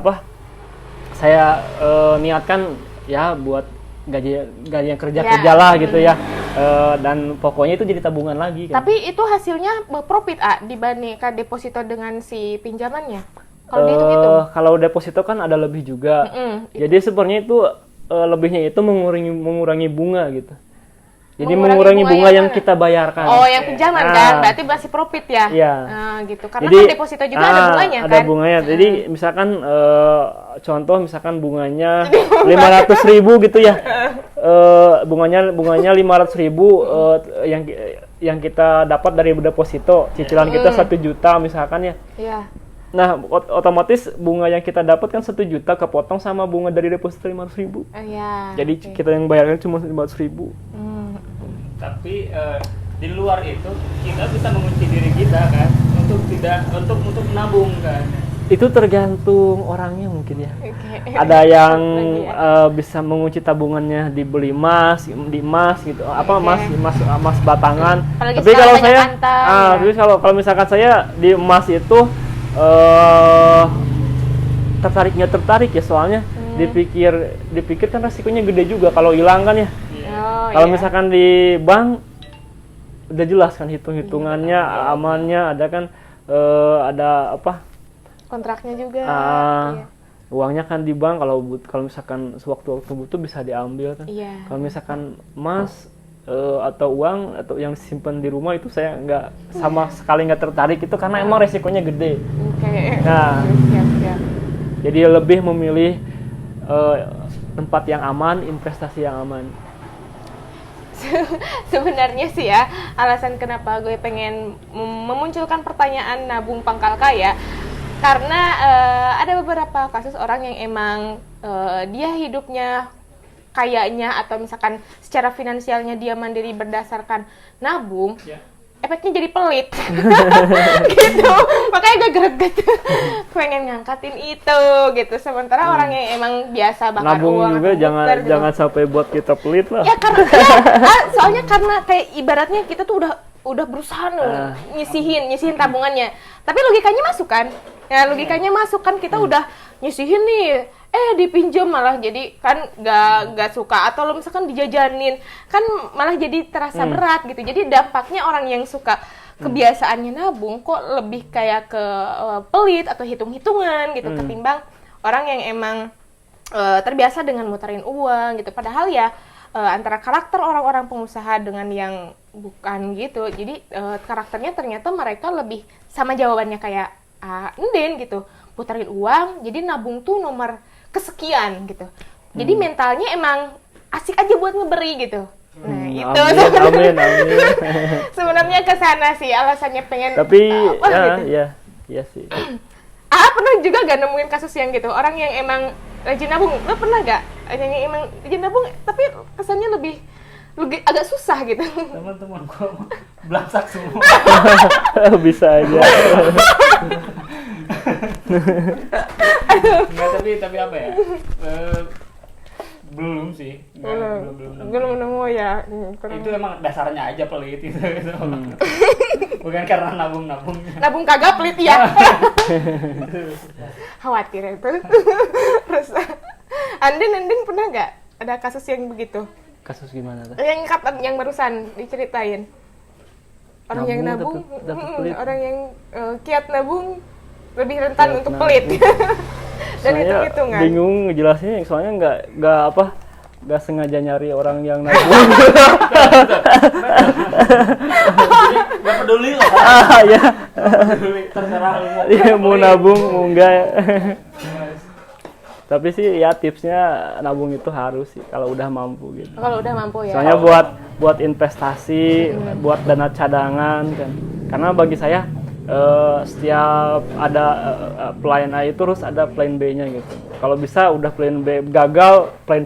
niatkan ya buat gaji yang kerja lah gitu ya. Dan pokoknya itu jadi tabungan lagi kan.
Tapi itu hasilnya profit dibandingkan deposito dengan si pinjamannya. Kalau dihitung-hitung.
Kalau deposito kan ada lebih juga. Jadi sebenarnya itu lebihnya itu mengurangi bunga gitu. Jadi mengurangi bunga yang kita bayarkan.
Oh, yang pinjaman kan, berarti masih profit ya?
Iya.
Gitu. Karena kan deposito juga ada bunganya kan?
Ada bunganya. Jadi misalkan contoh misalkan bunganya 500.000 gitu ya. Bunganya 500.000 yang kita dapat dari deposito. Cicilan kita 1 juta misalkan ya. Iya. Nah, otomatis bunga yang kita dapat kan 1 juta kepotong sama bunga dari deposito 500.000.
Iya.
Jadi kita yang bayarnya cuma 500.000.
Tapi di luar itu kita bisa mengunci diri kita kan untuk menabung kan.
Itu tergantung orangnya mungkin ya.
Okay.
Ada yang bisa mengunci tabungannya dibeli emas gitu. Emas batangan.
Apalagi
tapi kalau saya
tapi
kalau misalkan saya di emas itu tertarik ya soalnya dipikir kan resikonya gede juga kalau hilang kan ya. Kalau misalkan di bank udah jelas kan hitungannya amannya ada kan ada apa
kontraknya juga.
Uangnya kan di bank kalau misalkan sewaktu-waktu butuh bisa diambil kan. Kalau misalkan emas atau uang atau yang simpan di rumah itu saya sama sekali nggak tertarik itu karena emang resikonya gede. Nah, jadi lebih memilih tempat yang aman, investasi yang aman.
Sebenarnya sih ya, alasan kenapa gue pengen memunculkan pertanyaan nabung pangkal kaya karena ada beberapa kasus orang yang emang dia hidupnya kayaknya atau misalkan secara finansialnya dia mandiri berdasarkan nabung, efeknya jadi pelit. Gitu. Makanya gue greget pengen ngangkatin itu gitu. Sementara orang yang emang biasa bakar
nabung
uang
juga jangan sampai buat kita pelit lah.
Ya karena soalnya karena kayak ibaratnya kita tuh udah berusaha nyisihin tabungannya. Tapi logikanya masuk kan? Ya logikanya masuk kan, kita udah nyisihin nih. Dipinjam malah jadi kan gak suka, atau lo misalkan dijajanin kan malah jadi terasa berat gitu. Jadi dampaknya orang yang suka kebiasaannya nabung kok lebih kayak ke pelit atau hitung-hitungan gitu ketimbang orang yang emang terbiasa dengan muterin uang gitu. Padahal ya antara karakter orang-orang pengusaha dengan yang bukan gitu, jadi karakternya ternyata mereka lebih sama jawabannya kayak Nden gitu, puterin uang jadi nabung tuh nomor kesekian gitu. Jadi mentalnya emang asik aja buat ngeberi gitu. Nah, itu
amin.
sebenarnya ke sana sih alasannya pengen.
Tapi
gitu.
ya sih.
Pernah juga gak nemuin kasus yang gitu? Orang yang emang rajin nabung, lo pernah gak? Yang emang rajin nabung tapi kesannya lebih agak susah gitu.
Teman-teman gua belaksak semua.
Bisa aja.
Enggak, tapi apa ya? Belum sih.
Belum nemu ya.
Itu emang dasarnya aja pelit itu. Bukan karena nabung.
Nabung kagak pelit ya. Khawatir itu. Terus Anden pernah nggak ada kasus yang begitu?
Kasus gimana tuh?
Yang barusan diceritain. Orang yang nabung, orang yang kiat nabung lebih rentan untuk pelit. Dan hitung-hitungan.
Bingung ngejelasinnya, soalnya nggak sengaja nyari orang yang nabung.
Nggak peduli lah.
Ya.
Terserah lu
mau nabung mau enggak. Tapi sih ya tipsnya nabung itu harus sih kalau udah mampu gitu.
Kalau udah mampu ya.
Soalnya buat investasi, buat dana cadangan kan. Karena bagi saya setiap ada plan A itu terus ada plan B-nya gitu. Kalau bisa udah plan B gagal, plan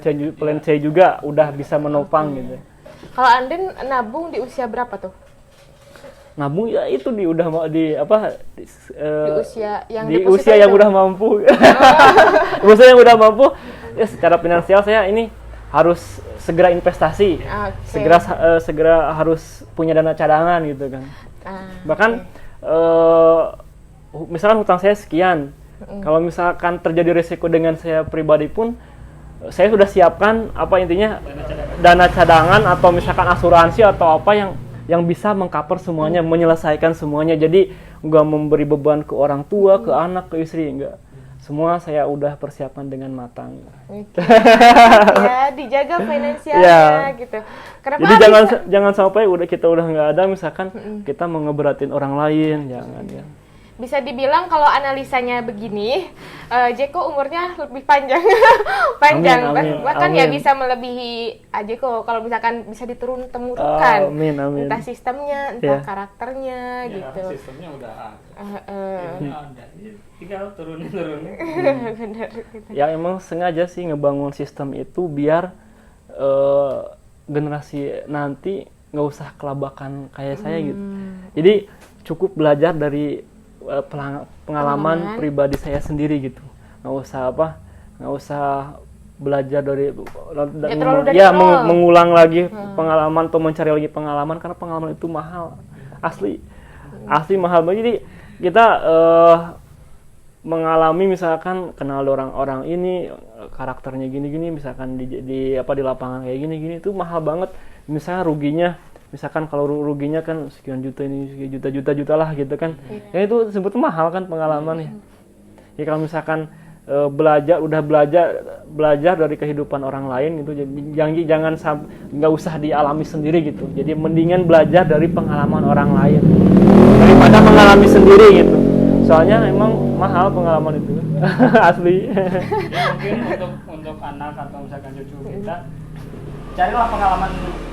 C juga udah bisa menopang gitu.
Kalau Anden nabung di usia berapa tuh?
nabung ya itu di apa
Di usia yang
di
deposito
usia yang
itu.
udah mampu. Usia yang udah mampu ya secara finansial saya ini harus segera investasi.
Oke.
Segera harus punya dana cadangan gitu kan. Bahkan misalkan hutang saya sekian. Kalau misalkan terjadi risiko dengan saya pribadi pun saya sudah siapkan apa intinya dana cadangan atau misalkan asuransi atau apa yang bisa mengcover semuanya, menyelesaikan semuanya. Jadi nggak memberi beban ke orang tua, ke anak, ke istri, enggak. Semua saya udah persiapkan dengan matang.
Oke. Ya, dijaga finansialnya
Ya.
gitu. Kenapa
Jadi
bisa-
jangan sampai kita udah nggak ada misalkan kita mau ngeberatin orang lain, jangan ya.
bisa dibilang kalau analisanya begini, Jeko umurnya lebih panjang, panjang.
Amin,
Bahkan ya
amin.
bisa melebihi Jeko kalau misalkan bisa diturun-temurunkan.
Amin, amin.
Entah sistemnya, entah
Ya.
karakternya
Ya,
gitu.
sistemnya udah ada.
Heeh.
Ada. Tinggal turunin.
Bener gitu.
Ya emang sengaja sih ngebangun sistem itu biar generasi nanti nggak usah kelabakan kayak saya gitu. Jadi cukup belajar dari pengalaman pribadi saya sendiri gitu. Nggak usah belajar dari
terlalu dari nol.
mengulang lagi pengalaman atau mencari lagi pengalaman karena pengalaman itu mahal asli mahal banget. Jadi kita mengalami misalkan kenal orang-orang ini karakternya gini-gini misalkan di lapangan kayak gini-gini itu mahal banget. Misalnya ruginya misalkan kalau ruginya kan sekian juta ini sekian juta lah gitu kan. Ya itu sebetulnya mahal kan pengalamannya. Ya kalau misalkan belajar dari kehidupan orang lain itu jangan nggak usah dialami sendiri gitu. Jadi mendingan belajar dari pengalaman orang lain daripada mengalami sendiri gitu. Soalnya emang mahal pengalaman itu. Asli.
Ya, mungkin untuk anak atau misalkan cucu kita carilah pengalaman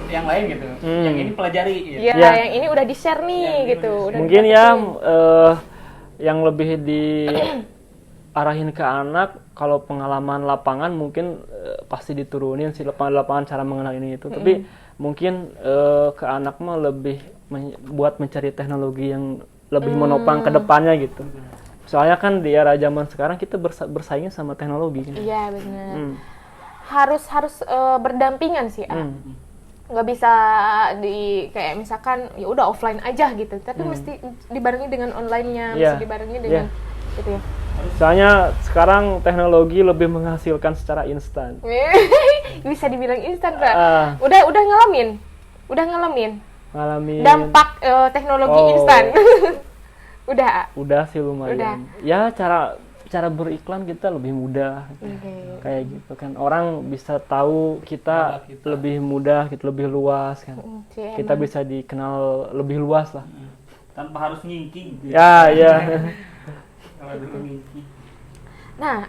yang lain gitu. Yang ini pelajari gitu.
Ya,
Ya.
yang ini udah di-share nih
Yang ini
gitu.
udah
Udah
Mungkin ya
didapetin.
yang lebih diarahin ke anak kalau pengalaman lapangan mungkin pasti diturunin sih lapangan cara mengenal ini itu. Tapi mungkin ke anak mah lebih buat mencari teknologi yang lebih menopang ke depannya gitu. Soalnya kan di era zaman sekarang kita bersaingnya sama teknologi kan.
Iya benar.
Hmm.
Harus berdampingan sih. Nggak bisa kayak misalkan ya udah offline aja gitu. Tapi mesti dibarengi dengan online-nya,
Iya.
mesti dibarengi dengan gitu ya.
Soalnya sekarang teknologi lebih menghasilkan secara instan.
Bisa dibilang instan, Kak.
Ah.
Udah ngalamin
Ngalamin
dampak teknologi
Oh.
instan. Udah.
udah sih lumayan.
Udah.
Ya cara beriklan kita lebih mudah.
Oke.
Kayak gitu kan orang bisa tahu kita lebih mudah, kita lebih luas kan.
Sih,
Kita bisa dikenal lebih luas lah.
Tanpa harus ngingking gitu.
Ya.
Kalau dulu ngingking.
Nah,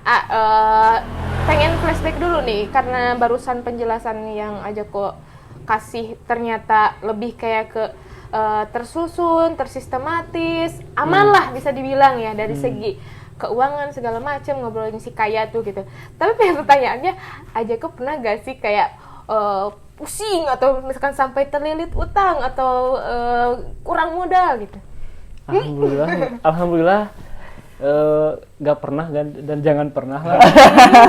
pengen flashback dulu nih karena barusan penjelasan yang kok kasih ternyata lebih kayak ke tersusun, tersistematis, aman lah bisa dibilang ya dari segi keuangan segala macam ngobrolin si kaya tuh gitu. Tapi pertanyaannya kok pernah gak sih kayak pusing atau misalkan sampai terlilit utang atau kurang modal gitu?
Alhamdulillah nggak pernah dan jangan pernah lah.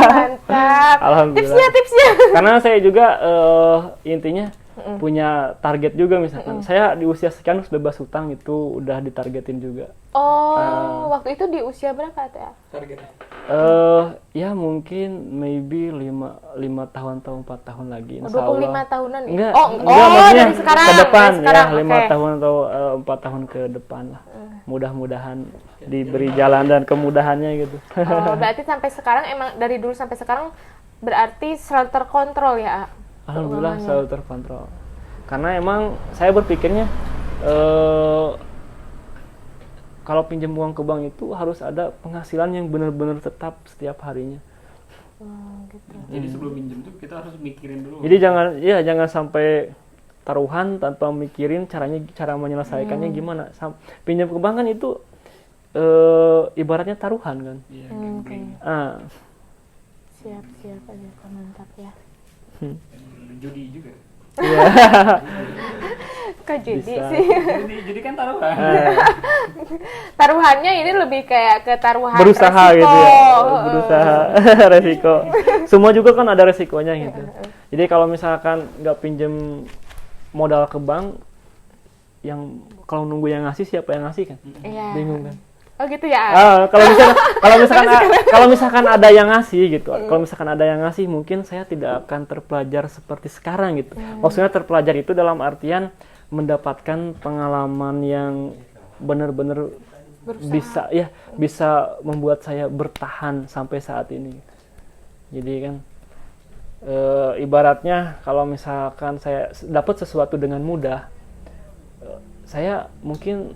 Mantap.
Alhamdulillah.
Tipsnya.
Karena saya juga intinya punya target juga misalkan. Saya di usia sekian sudah bebas hutang itu udah ditargetin juga.
Oh, waktu itu di usia berapa Teh?
Targetnya.
Ya mungkin maybe 5 tahun atau 4 tahun lagi.
Oh,
Insya Allah.
25 tahunan ya?
Enggak,
maksudnya
dari
sekarang.
ke depan
dari sekarang,
ya 5
oke.
tahun atau 4 tahun ke depan lah. Mudah-mudahan diberi jalan dan kemudahannya gitu.
Oh, berarti sampai sekarang emang dari dulu sampai sekarang berarti selalu terkontrol ya?
Alhamdulillah
keuangannya?
selalu terkontrol. Karena emang saya berpikirnya kalau pinjam uang ke bank itu harus ada penghasilan yang benar-benar tetap setiap harinya.
Gitu.
Jadi sebelum minjem tuh kita harus mikirin dulu.
Jadi jangan sampai taruhan tanpa mikirin cara menyelesaikannya gimana. Pinjam ke bank kan itu ibaratnya taruhan kan.
Iya,
Oke. Siap aja, mantap ya.
judi juga.
Kok jadi
Bisa.
sih?
Jadi kan taruhan.
Taruhannya ini lebih kayak ke taruhan
Berusaha
resiko.
gitu ya, berusaha resiko. Semua juga kan ada resikonya gitu. Jadi kalau misalkan nggak pinjem modal ke bank, yang kalau nunggu yang ngasih siapa yang ngasih kan?
Iya.
Bingung kan?
Oh gitu ya.
Kalau misalkan ada yang ngasih gitu, kalau misalkan ada yang ngasih mungkin saya tidak akan terpelajar seperti sekarang gitu. Maksudnya terpelajar itu dalam artian mendapatkan pengalaman yang benar-benar bisa membuat saya bertahan sampai saat ini. Jadi kan ibaratnya kalau misalkan saya dapat sesuatu dengan mudah, saya mungkin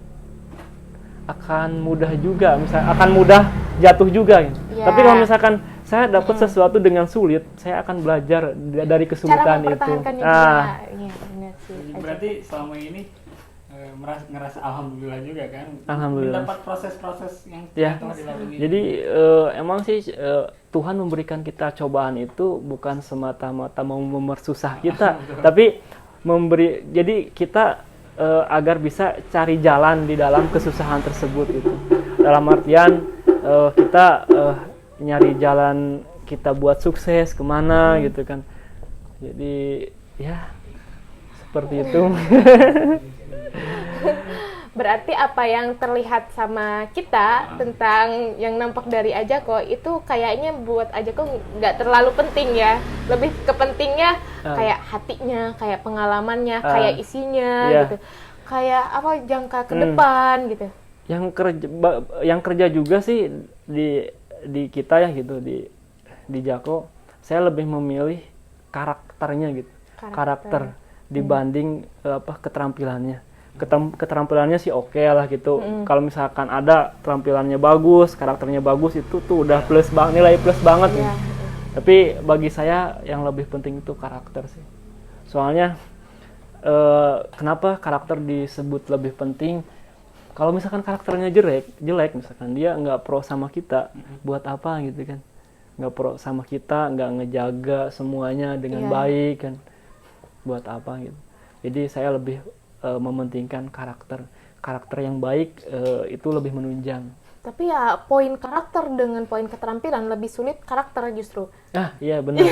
akan mudah juga, misalnya akan mudah jatuh juga gitu.
Ya.
Tapi kalau misalkan saya dapat sesuatu dengan sulit, saya akan belajar dari
Cara
kesulitan itu.
mempertahankannya juga. Iya, benar sih.
Berarti selama ini ngerasa alhamdulillah juga kan?
Alhamdulillah.
Mendapat proses-proses yang
Ya.
telah dilalui.
Jadi emang sih Tuhan memberikan kita cobaan itu bukan semata-mata mau mempersusah kita, tapi memberi. Jadi kita agar bisa cari jalan di dalam kesusahan tersebut itu. Dalam artian kita nyari jalan kita buat sukses kemana gitu kan. Jadi ya seperti itu.
Berarti apa yang terlihat sama kita tentang yang nampak dari Ajako itu kayaknya buat Ajako nggak terlalu penting ya. Lebih ke pentingnya kayak hatinya, kayak pengalamannya, kayak isinya
iya.
gitu. Kayak apa jangka ke depan gitu.
Yang kerja juga sih di kita ya gitu di Jako, saya lebih memilih karakternya gitu. Karakter dibanding keterampilannya. Keterampilannya sih oke lah gitu. Kalau misalkan ada keterampilannya bagus, karakternya bagus, itu tuh udah plus banget, nilai plus banget.
Iya.
Tapi bagi saya yang lebih penting itu karakter sih. Soalnya kenapa karakter disebut lebih penting? Kalau misalkan karakternya jelek misalkan dia nggak pro sama kita, buat apa gitu kan? Nggak pro sama kita, nggak ngejaga semuanya dengan baik kan? Buat apa gitu? Jadi saya lebih mementingkan karakter yang baik itu lebih menunjang.
Tapi ya poin karakter dengan poin keterampilan lebih sulit karakter justru.
Iya benar.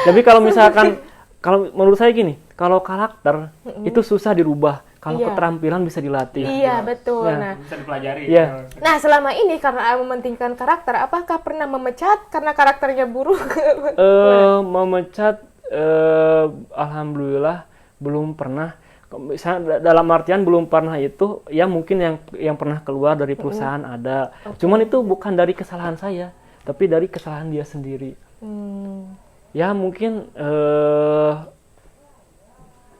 Tapi kalau misalkan kalau menurut saya gini, kalau karakter itu susah dirubah, kalau keterampilan bisa dilatih.
Iya betul. Nah,
Bisa dipelajari.
Iya.
nah selama ini karena mementingkan karakter, apakah pernah memecat karena karakternya buruk?
Memecat, alhamdulillah belum pernah. Misalnya dalam artian belum pernah itu, ya mungkin yang pernah keluar dari perusahaan ada. Cuman itu bukan dari kesalahan saya, tapi dari kesalahan dia sendiri. Ya mungkin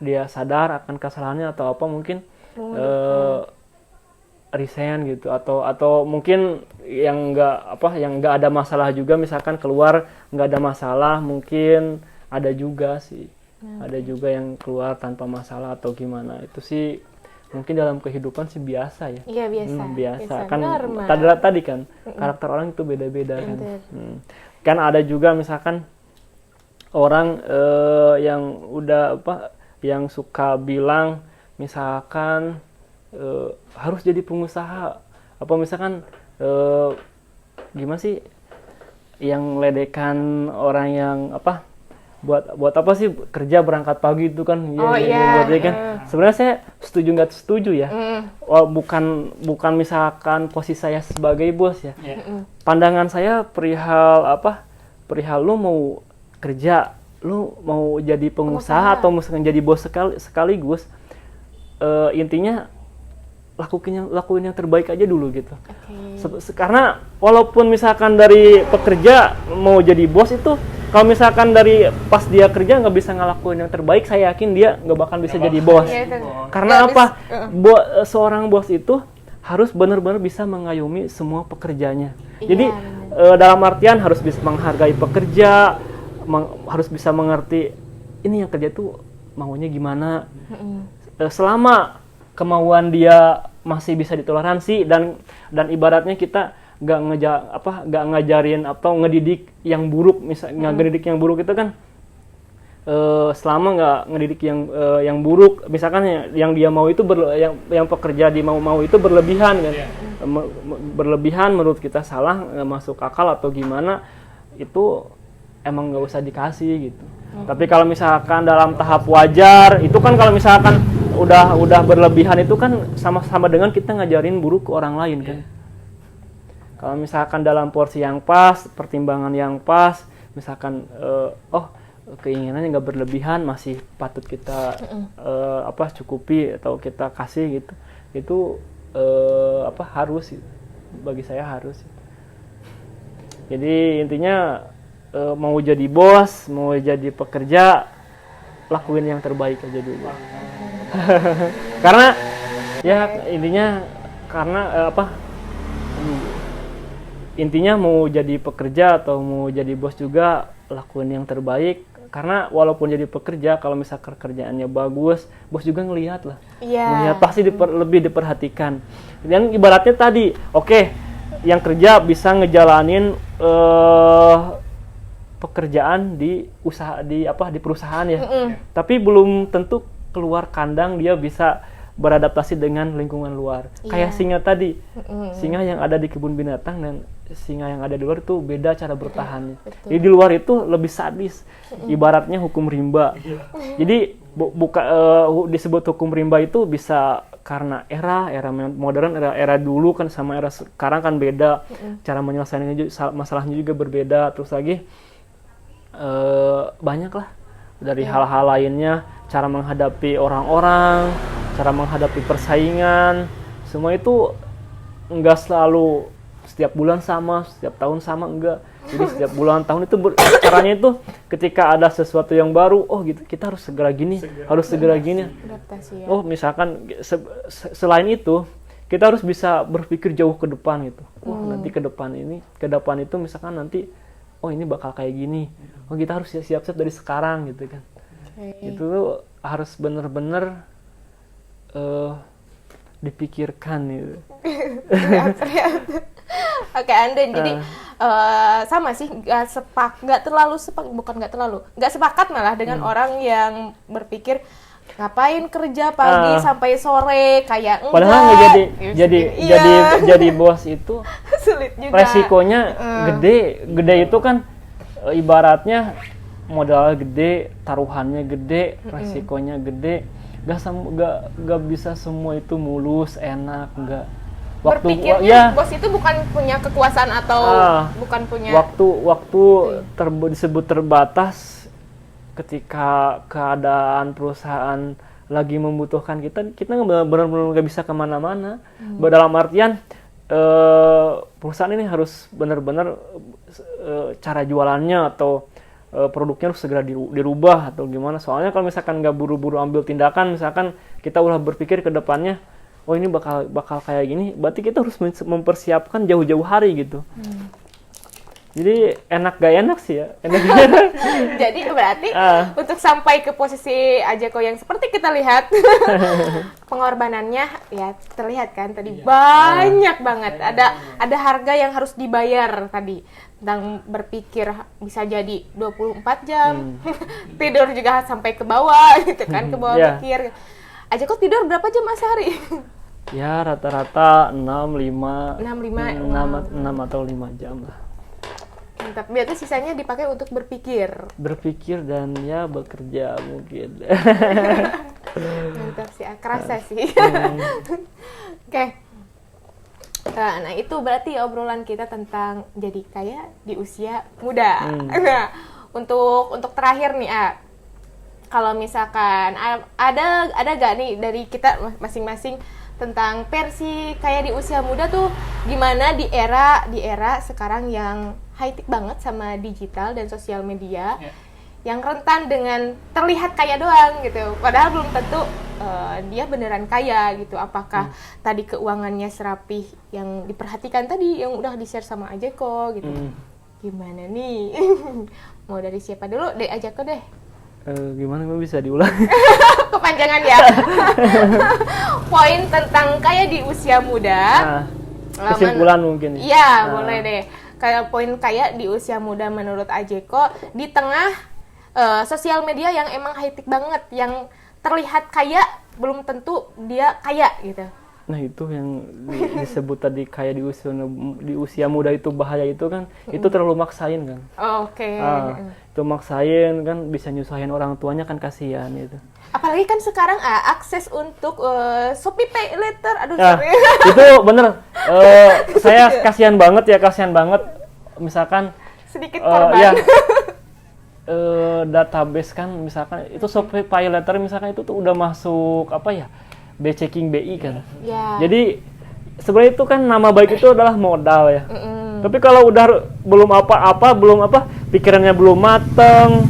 dia sadar akan kesalahannya atau apa, mungkin resign gitu, atau mungkin yang nggak ada masalah juga, misalkan keluar nggak ada masalah, mungkin ada juga sih. Ada juga yang keluar tanpa masalah atau gimana. Itu sih mungkin dalam kehidupan sih biasa ya.
Iya biasa.
Biasa kan
Normal.
tadi kan karakter orang itu beda-beda kan. Kan ada juga misalkan orang yang udah yang suka bilang misalkan harus jadi pengusaha, apa misalkan gimana sih yang ledekan orang yang buat apa sih kerja berangkat pagi itu kan? Kan sebenarnya saya setuju nggak setuju ya. Bukan misalkan posisi saya sebagai bos ya. Pandangan saya perihal lu mau kerja, lu mau jadi pengusaha atau misalkan jadi bos sekaligus, intinya lakuin yang terbaik aja dulu gitu. Karena walaupun misalkan dari pekerja mau jadi bos itu, kalau misalkan dari pas dia kerja nggak bisa ngelakuin yang terbaik, saya yakin dia nggak bakal bisa jadi bos. Karena seorang bos itu harus benar-benar bisa mengayomi semua pekerjanya. Jadi dalam artian harus bisa menghargai pekerja, harus bisa mengerti ini yang kerja tuh maunya gimana. Selama kemauan dia masih bisa ditoleransi dan ibaratnya kita nggak ngajarin atau ngedidik yang buruk, ngedidik yang buruk itu kan selama nggak ngedidik yang buruk, misalkan yang dia mau itu yang pekerja di mau itu berlebihan kan, berlebihan menurut kita salah, nggak masuk akal atau gimana, itu emang nggak usah dikasih gitu. Tapi kalau misalkan dalam tahap wajar, itu kan kalau misalkan udah berlebihan itu kan sama-sama dengan kita ngajarin buruk ke orang lain kan. Kalau misalkan dalam porsi yang pas, pertimbangan yang pas, misalkan keinginannya nggak berlebihan, masih patut kita cukupi atau kita kasih gitu. Itu harus, bagi saya harus. Jadi intinya mau jadi bos, mau jadi pekerja, lakuin yang terbaik aja dulu. Karena ya intinya intinya mau jadi pekerja atau mau jadi bos juga lakuin yang terbaik, karena walaupun jadi pekerja kalau misalkan kerjaannya bagus, bos juga ngelihat lah. Ngelihat pasti lebih diperhatikan. Dan ibaratnya tadi, yang kerja bisa ngejalanin pekerjaan di perusahaan ya. Tapi belum tentu keluar kandang dia bisa beradaptasi dengan lingkungan luar. Kayak singa tadi. Singa yang ada di kebun binatang dan singa yang ada di luar itu beda cara bertahannya. Jadi di luar itu lebih sadis. Ibaratnya hukum rimba. Jadi disebut hukum rimba itu bisa karena era modern, era dulu kan sama era sekarang kan beda. Cara menyelesaikan masalahnya juga berbeda. Terus lagi banyak lah dari hal-hal lainnya, cara menghadapi orang-orang, cara menghadapi persaingan, semua itu enggak selalu setiap bulan sama, setiap tahun sama, enggak. Jadi setiap bulan tahun itu caranya itu ketika ada sesuatu yang baru, gitu kita harus segera gini, harus segera gini.
Adaptasi, ya.
Misalkan selain itu kita harus bisa berpikir jauh ke depan gitu. Nanti ke depan itu misalkan nanti ini bakal kayak gini. Kita harus siap-siap dari sekarang gitu kan. Itu harus benar-benar dipikirkan gitu.
Oke, Anden, jadi sama sih, nggak sepakat malah dengan orang yang berpikir ngapain kerja pagi sampai sore, kayak enggak.
Padahal jadi bos itu
sulit juga.
Resikonya gede itu kan ibaratnya modal gede, taruhannya gede, resikonya gede. Gak bisa semua itu mulus, enak, enggak.
Berpikirnya bos itu bukan punya kekuasaan atau bukan punya
waktu disebut terbatas. Ketika keadaan perusahaan lagi membutuhkan kita benar-benar nggak bisa kemana-mana. Dalam artian perusahaan ini harus benar-benar cara jualannya atau produknya harus segera dirubah atau gimana. Soalnya kalau misalkan nggak buru-buru ambil tindakan, misalkan kita udah berpikir ke depannya, ini bakal kayak gini, berarti kita harus mempersiapkan jauh-jauh hari gitu. Jadi enak gak enak sih ya.
Jadi berarti untuk sampai ke posisi Ajeko yang seperti kita lihat, pengorbanannya ya terlihat kan tadi banyak banget. Ada harga yang harus dibayar tadi. Tentang berpikir bisa jadi 24 jam, tidur juga sampai ke bawah gitu kan, ke bawah pikir. Ajeko tidur berapa jam sehari?
Ya rata-rata 6 atau 5 jam lah.
Mantap, berarti sisanya dipakai untuk berpikir
dan ya bekerja mungkin.
Mantap sih, kerasa sih. Oke. Nah itu berarti obrolan kita tentang jadi kaya di usia muda. Nah, untuk terakhir nih, kalau misalkan ada gak nih dari kita masing-masing tentang versi kaya di usia muda tuh gimana di era sekarang yang high-tech banget sama digital dan sosial media, yang rentan dengan terlihat kaya doang gitu, padahal belum tentu dia beneran kaya gitu. Apakah tadi keuangannya serapih yang diperhatikan tadi yang udah di-share sama Ajeko gitu. Gimana nih? Mau dari siapa dulu? Dari Ajeko deh.
Gimana bisa diulang?
Kepanjangan ya. Poin tentang kaya di usia muda.
Kesimpulan mungkin.
Iya, boleh deh. Kayak poin kaya di usia muda menurut Ajeko di tengah sosial media yang emang high tech banget, yang terlihat kaya belum tentu dia kaya gitu.
Nah itu yang disebut tadi kayak di usia muda itu bahaya itu kan, itu terlalu maksain kan.
Oke.
Itu maksain kan, bisa nyusahin orang tuanya kan, kasihan itu.
Apalagi kan sekarang akses untuk Shopee Pay Later, aduh
Nah,
sorry.
itu bener. Saya kasihan banget misalkan
Sedikit korban.
ya, database kan misalkan itu Shopee Pay Later misalkan itu tuh udah masuk apa ya, checking BI kan.
Ya.
Jadi sebenarnya itu kan nama baik itu adalah modal ya. Tapi kalau udah belum apa pikirannya belum mateng,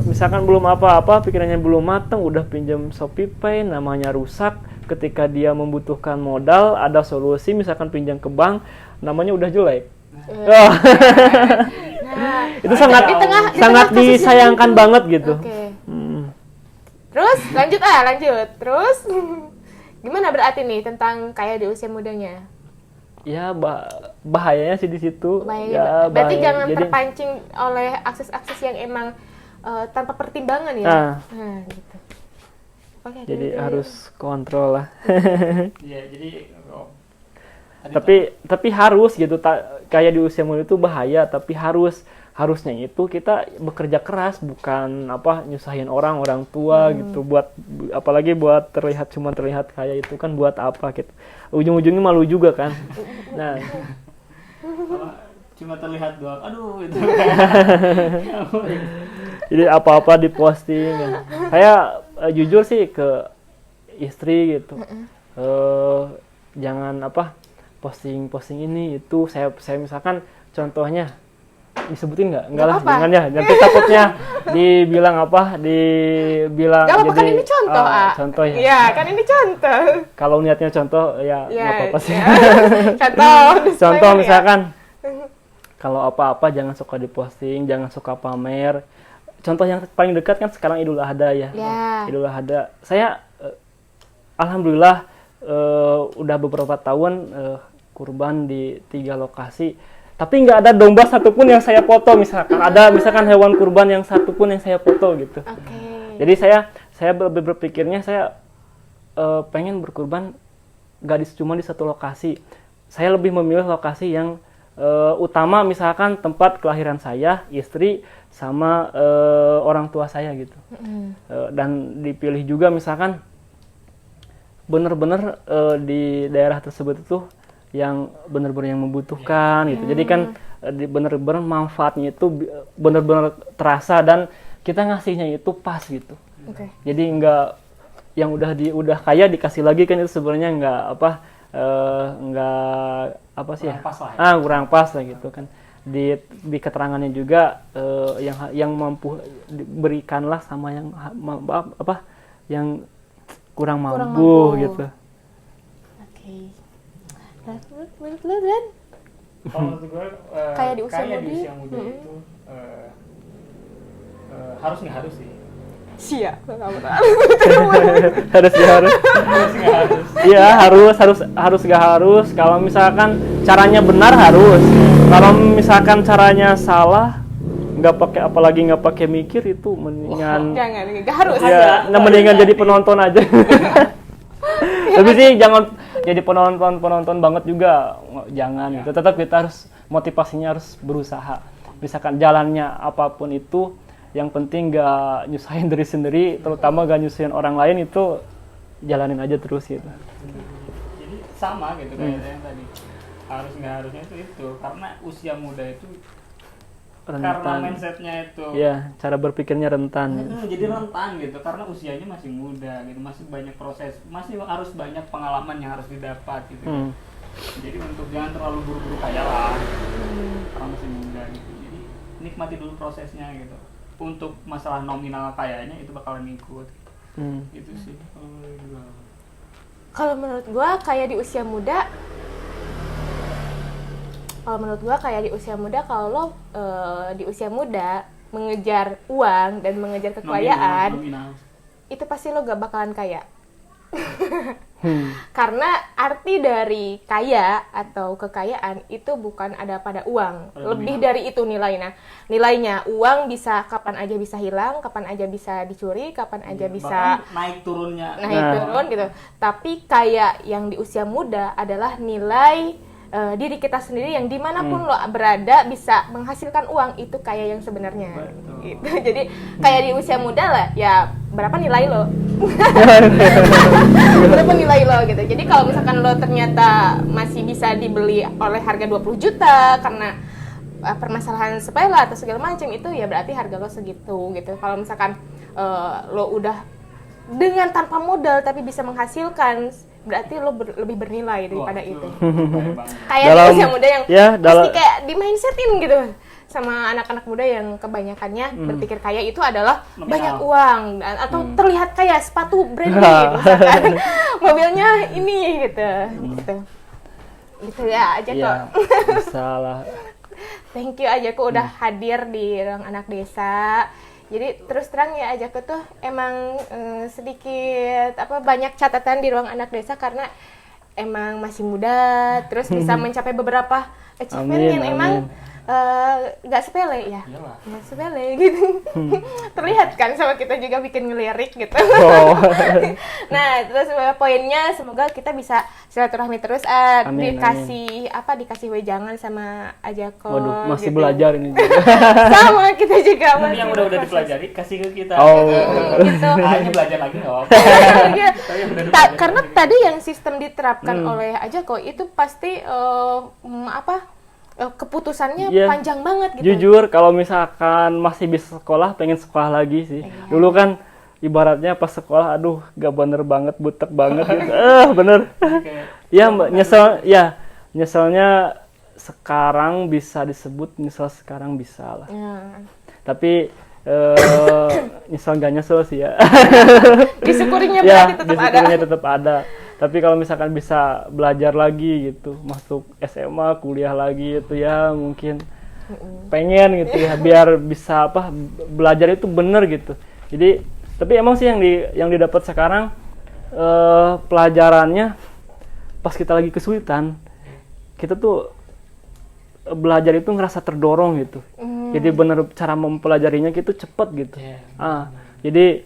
misalkan belum apa-apa pikirannya belum mateng, udah pinjam Shopee Pay, namanya rusak. Ketika dia membutuhkan modal, ada solusi misalkan pinjam ke bank, namanya udah jelek. Itu sangat
di tengah kasus
disayangkan
yang
banget gitu.
Oke. Terus lanjut. Terus gimana berarti nih tentang kayak di usia mudanya?
Ya bahayanya sih di situ.
Bahaya. Berarti
bahaya.
jangan
Jadi,
terpancing oleh akses-akses yang emang tanpa pertimbangan ya. Nah, gitu. Oke,
jadi harus kontrol lah.
Iya, jadi
tapi harus gitu, kayak di usia muda itu bahaya, tapi harusnya itu kita bekerja keras, bukan nyusahin orang tua gitu, apalagi buat cuma terlihat kayak itu kan, buat apa gitu, ujung-ujungnya malu juga kan. Nah,
cuma terlihat doang, aduh itu.
Jadi apa-apa diposting kan. Saya jujur sih ke istri gitu, jangan posting ini itu. Saya misalkan contohnya disebutin nggak lah, jangan ya, nanti takutnya dibilang dibilang
gak apa-apa
jadi
kan ini contoh,
contoh ya.
Iya kan ini contoh.
Kalau niatnya contoh ya nggak apa-apa sih.
Contoh
Misalkan kalau apa-apa jangan suka diposting, jangan suka pamer. Contoh yang paling dekat kan sekarang Idul Adha ya. Idul Adha. Saya alhamdulillah udah beberapa tahun kurban di 3 lokasi. Tapi nggak ada domba satupun yang saya foto misalkan. Ada misalkan hewan kurban yang satupun yang saya foto gitu. Jadi saya berpikirnya saya pengen berkurban cuma di satu lokasi. Saya lebih memilih lokasi yang utama, misalkan tempat kelahiran saya, istri, sama orang tua saya gitu. Dan dipilih juga misalkan benar-benar di daerah tersebut itu yang benar-benar yang membutuhkan gitu. Jadi kan benar-benar manfaatnya itu benar-benar terasa dan kita ngasihnya itu pas gitu. Jadi enggak yang udah kaya dikasih lagi kan, itu sebenarnya enggak kurang pas lah gitu kan. Di keterangannya juga yang mampu diberikanlah sama yang kurang mampu gitu.
Menurut lu Dan?
Kalau menurut gue
Kayak di usia
muda itu harus nggak harus sih.
Siap,
harus. Iya, harus nggak harus. Kalau misalkan caranya benar harus. Kalau misalkan caranya salah, apalagi nggak pakai mikir, itu mendingan.
Jangan, nggak harus.
Ya, mendingan jadi penonton aja. Tapi sih jangan jadi penonton banget juga, jangan gitu. Tetap kita harus motivasinya harus berusaha. Misalkan jalannya apapun itu, yang penting gak nyusahin diri sendiri, terutama gak nyusahin orang lain, itu jalanin aja terus gitu.
Jadi sama gitu kayak yang tadi, harus nggak harusnya itu karena usia muda itu rentan. Karena mindsetnya itu
cara berpikirnya rentan
jadi rentan gitu, karena usianya masih muda gitu, masih banyak proses, masih harus banyak pengalaman yang harus didapat gitu. Jadi untuk jangan terlalu buru-buru kaya lah, karena masih muda gitu. Jadi nikmati dulu prosesnya gitu. Untuk masalah nominal kayanya itu bakalan ngikut gitu sih.
Kalau menurut gua kayak di usia muda, kalau lo di usia muda mengejar uang dan mengejar kekayaan, itu pasti lo gak bakalan kaya. Karena arti dari kaya atau kekayaan itu bukan ada pada uang, lebih dari itu nilainya. Uang bisa kapan aja bisa hilang, kapan aja bisa dicuri, kapan aja bisa
Bahkan naik turunnya.
turun gitu. Tapi kaya yang di usia muda adalah nilai diri kita sendiri yang dimanapun lo berada bisa menghasilkan uang, itu kaya yang sebenarnya. Gitu. Jadi kaya di usia muda lah, ya berapa nilai lo? Berapa nilai lo gitu. Jadi kalau misalkan lo ternyata masih bisa dibeli oleh harga 20 juta karena permasalahan sepele atau segala macam, itu ya berarti harga lo segitu gitu. Kalau misalkan lo udah dengan tanpa modal tapi bisa menghasilkan, berarti lo lebih bernilai daripada itu. Kayak di usia muda yang pasti kayak di mindsetin gitu sama anak-anak muda yang kebanyakannya berpikir kaya itu adalah banyak uang atau terlihat kaya, sepatu branded gitu, misalkan mobilnya ini gitu. Gitu ya aja kok.
Salah.
Thank you aja kok udah hadir di Ruang Anak Desa. Jadi terus terang ya aja tuh emang sedikit banyak catatan di Ruang Anak Desa karena emang masih muda, terus bisa mencapai beberapa achievement yang emang nggak sepele ya, nggak sepele gitu. Terlihat kan sama kita juga bikin ngelirik gitu. Nah terus poinnya semoga kita bisa silaturahmi terus, dikasih wejangan sama Ajako.
Waduh, masih
gitu.
belajar ini.
Sama kita juga masih.
Yang udah dipelajari kasih ke kita.
Gitu.
Ini belajar lagi nggak?
Karena tadi yang sistem diterapkan oleh Ajako itu pasti keputusannya panjang banget gitu.
Jujur kalau misalkan masih bisa sekolah, pengen sekolah lagi sih. Dulu kan ibaratnya pas sekolah, aduh gak bener banget, butek banget gitu. Bener. Ya nyeselnya sekarang bisa disebut nyesel sekarang bisa lah. Tapi nyesel gak nyesel sih ya.
Disyukurinya berarti
tetap ada. Tapi kalau misalkan bisa belajar lagi gitu, masuk SMA, kuliah lagi itu ya mungkin pengen gitu ya, biar bisa belajar itu bener gitu. Jadi tapi emang sih yang didapat sekarang pelajarannya pas kita lagi kesulitan, kita tuh belajar itu ngerasa terdorong gitu. Jadi bener cara mempelajarinya gitu cepet gitu. Jadi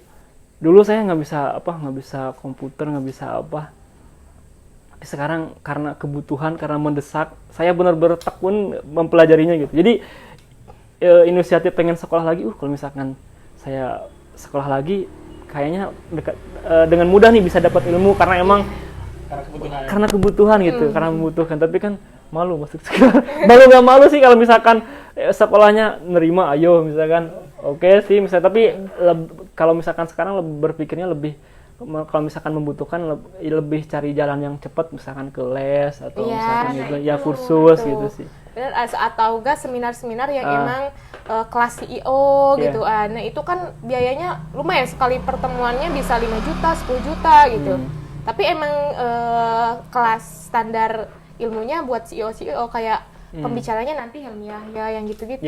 dulu saya nggak bisa komputer, nggak bisa apa. Tapi sekarang karena kebutuhan, karena mendesak, saya benar-benar tekun mempelajarinya gitu. Jadi inisiatif pengen sekolah lagi, kalau misalkan saya sekolah lagi, kayaknya dengan mudah nih bisa dapat ilmu karena emang karena kebutuhan gitu, karena membutuhkan. Tapi kan malu masuk sekolah. Malu nggak malu sih kalau misalkan sekolahnya nerima, ayo misalkan, oke sih misalnya. Tapi kalau misalkan sekarang berpikirnya lebih, kalau misalkan membutuhkan lebih cari jalan yang cepat, misalkan ke les atau misalkan gitu, kursus gitu sih.
Benar, atau enggak seminar-seminar yang emang kelas CEO gitu. Nah itu kan biayanya lumayan, sekali pertemuannya bisa 5 juta, 10 juta gitu. Tapi emang kelas standar ilmunya buat CEO kayak pembicaranya nanti Helmiah ya yang gitu-gitu.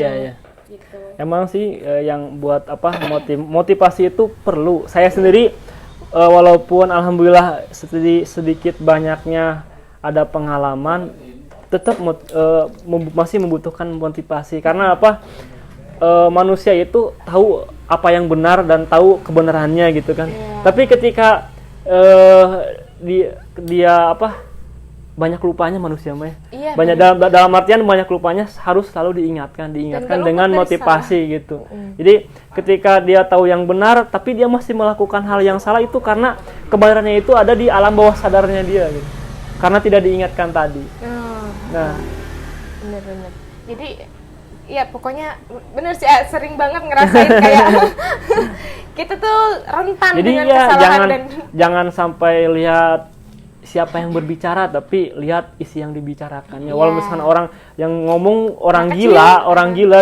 Gitu.
Emang sih yang buat motivasi itu perlu. Saya sendiri walaupun alhamdulillah sedikit banyaknya ada pengalaman, tetap masih membutuhkan motivasi karena manusia itu tahu apa yang benar dan tahu kebenarannya gitu kan. Tapi ketika dia banyak lupanya manusia mah. Banyak dalam artian banyak lupanya, harus selalu diingatkan dengan motivasi gitu. Jadi ketika dia tahu yang benar tapi dia masih melakukan hal yang salah, itu karena kebenarannya itu ada di alam bawah sadarnya dia gitu. Karena tidak diingatkan tadi. Nah,
benar. Jadi ya pokoknya bener sih, sering banget ngerasain kayak kita tuh rentan dengan kesalahan. Jangan
sampai lihat siapa yang berbicara, tapi lihat isi yang dibicarakannya. Walau misalkan orang yang ngomong orang gila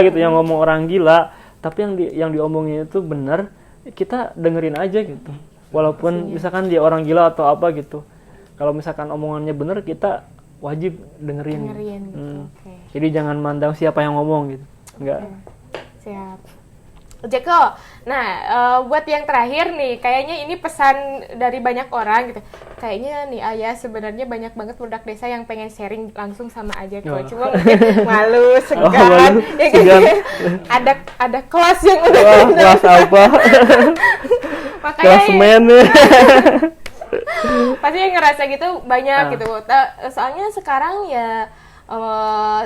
gitu, yang ngomong orang gila, tapi yang diomongin itu benar, kita dengerin aja gitu. Walaupun misalkan dia orang gila atau apa gitu. Kalau misalkan omongannya benar, kita wajib dengerin gitu. Jadi jangan mandang siapa yang ngomong gitu. Enggak.
Siap. Jeko, nah buat yang terakhir nih, kayaknya ini pesan dari banyak orang gitu. Kayaknya nih Ayah sebenarnya banyak banget budak desa yang pengen sharing langsung sama Jeko. Cuma mungkin malu, segan,
malu,
ya
segan.
ada kelas yang udah
Wah, kelas apa?
makanya
Kelas men.
pasti yang ngerasa gitu banyak
Ah.
gitu. Soalnya sekarang ya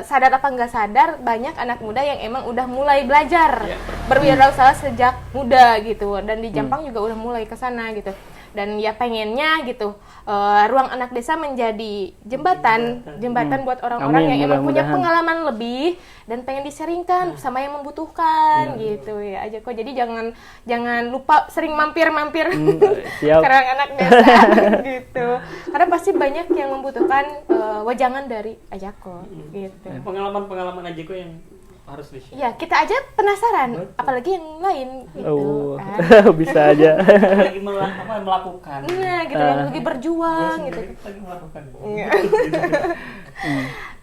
sadar apa nggak sadar banyak anak muda yang emang udah mulai belajar berwirausaha sejak muda gitu, dan di Jampang juga udah mulai ke sana gitu, dan ya pengennya gitu ruang anak desa menjadi jembatan buat orang-orang
Amin,
yang emang punya
mudah-mudahan.
pengalaman lebih dan pengen diseringkan sama yang membutuhkan gitu ya aja kok. Jadi jangan lupa sering mampir
Siap.
ke ruang anak desa gitu, karena pasti banyak yang membutuhkan wajangan dari Ajako gitu.
Pengalaman aja kok yang harus di-share.
Ya kita aja penasaran, apalagi yang lain gitu
Oh,
kan.
bisa aja.
Lagi melakukan.
Nah gitu yang lagi berjuang gitu.
Lagi melakukan.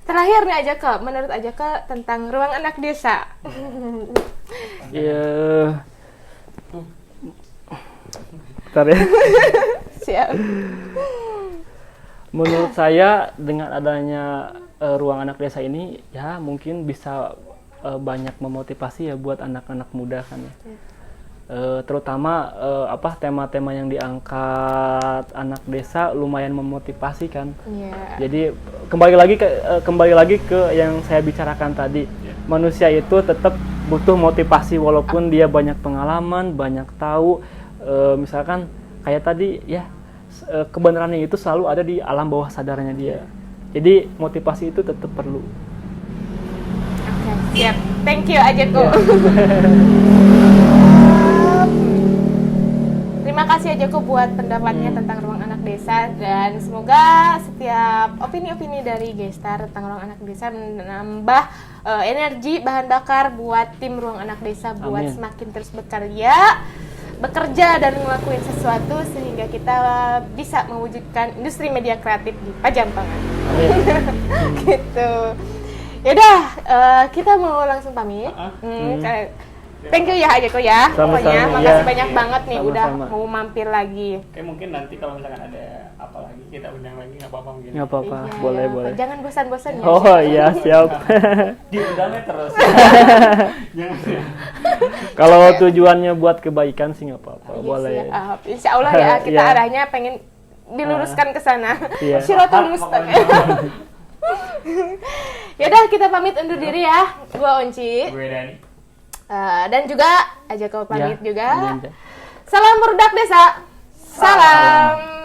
Terakhir nih Ajako, menurut Ajako tentang ruang anak desa.
Ya. Bentar ya.
Siap.
Menurut saya dengan adanya ruang anak desa ini ya mungkin bisa banyak memotivasi ya buat anak-anak muda kan ya. Terutama apa tema-tema yang diangkat anak desa lumayan memotivasi kan.
Iya.
Jadi kembali lagi ke yang saya bicarakan tadi. Manusia itu tetap butuh motivasi walaupun dia banyak pengalaman, banyak tahu. Misalkan kayak tadi ya kebenarannya itu selalu ada di alam bawah sadarnya dia. Jadi motivasi itu tetap perlu.
Oke, siap. Thank you Ajako. Terima kasih Ajako buat pendapatnya tentang ruang anak desa, dan semoga setiap opini-opini dari Gestar tentang ruang anak desa menambah energi, bahan bakar buat tim ruang anak desa buat
Amin.
semakin terus bekerja dan ngelakuin sesuatu sehingga kita bisa mewujudkan industri media kreatif di Pajampangan. Gitu. Yaudah, kita mau langsung pamit. Thank you ya Ajako ya.
Sama-sama,
Pokoknya
ya.
makasih banyak banget nih udah
Sama-sama.
mau mampir lagi.
Oke, mungkin nanti kalau misalkan ada apa lagi kita undang lagi, nggak apa-apa mungkin.
Nggak apa-apa,
Iya,
boleh
ya,
boleh.
Jangan bosan-bosan ya.
Oh iya siap.
Diundangnya terus. Jangan ya.
Kalau tujuannya buat kebaikan sih nggak apa-apa,
Iya,
boleh.
siap. Insya Allah ya kita
Iya.
arahnya pengen diluruskan ke sana.
Iya.
Siratul mustaqim. Yaudah kita pamit undur diri ya. Gua Onci.
Gue Dani.
Dan juga Ajako pamit
Ya,
juga.
iya.
Salam budak desa. Salam.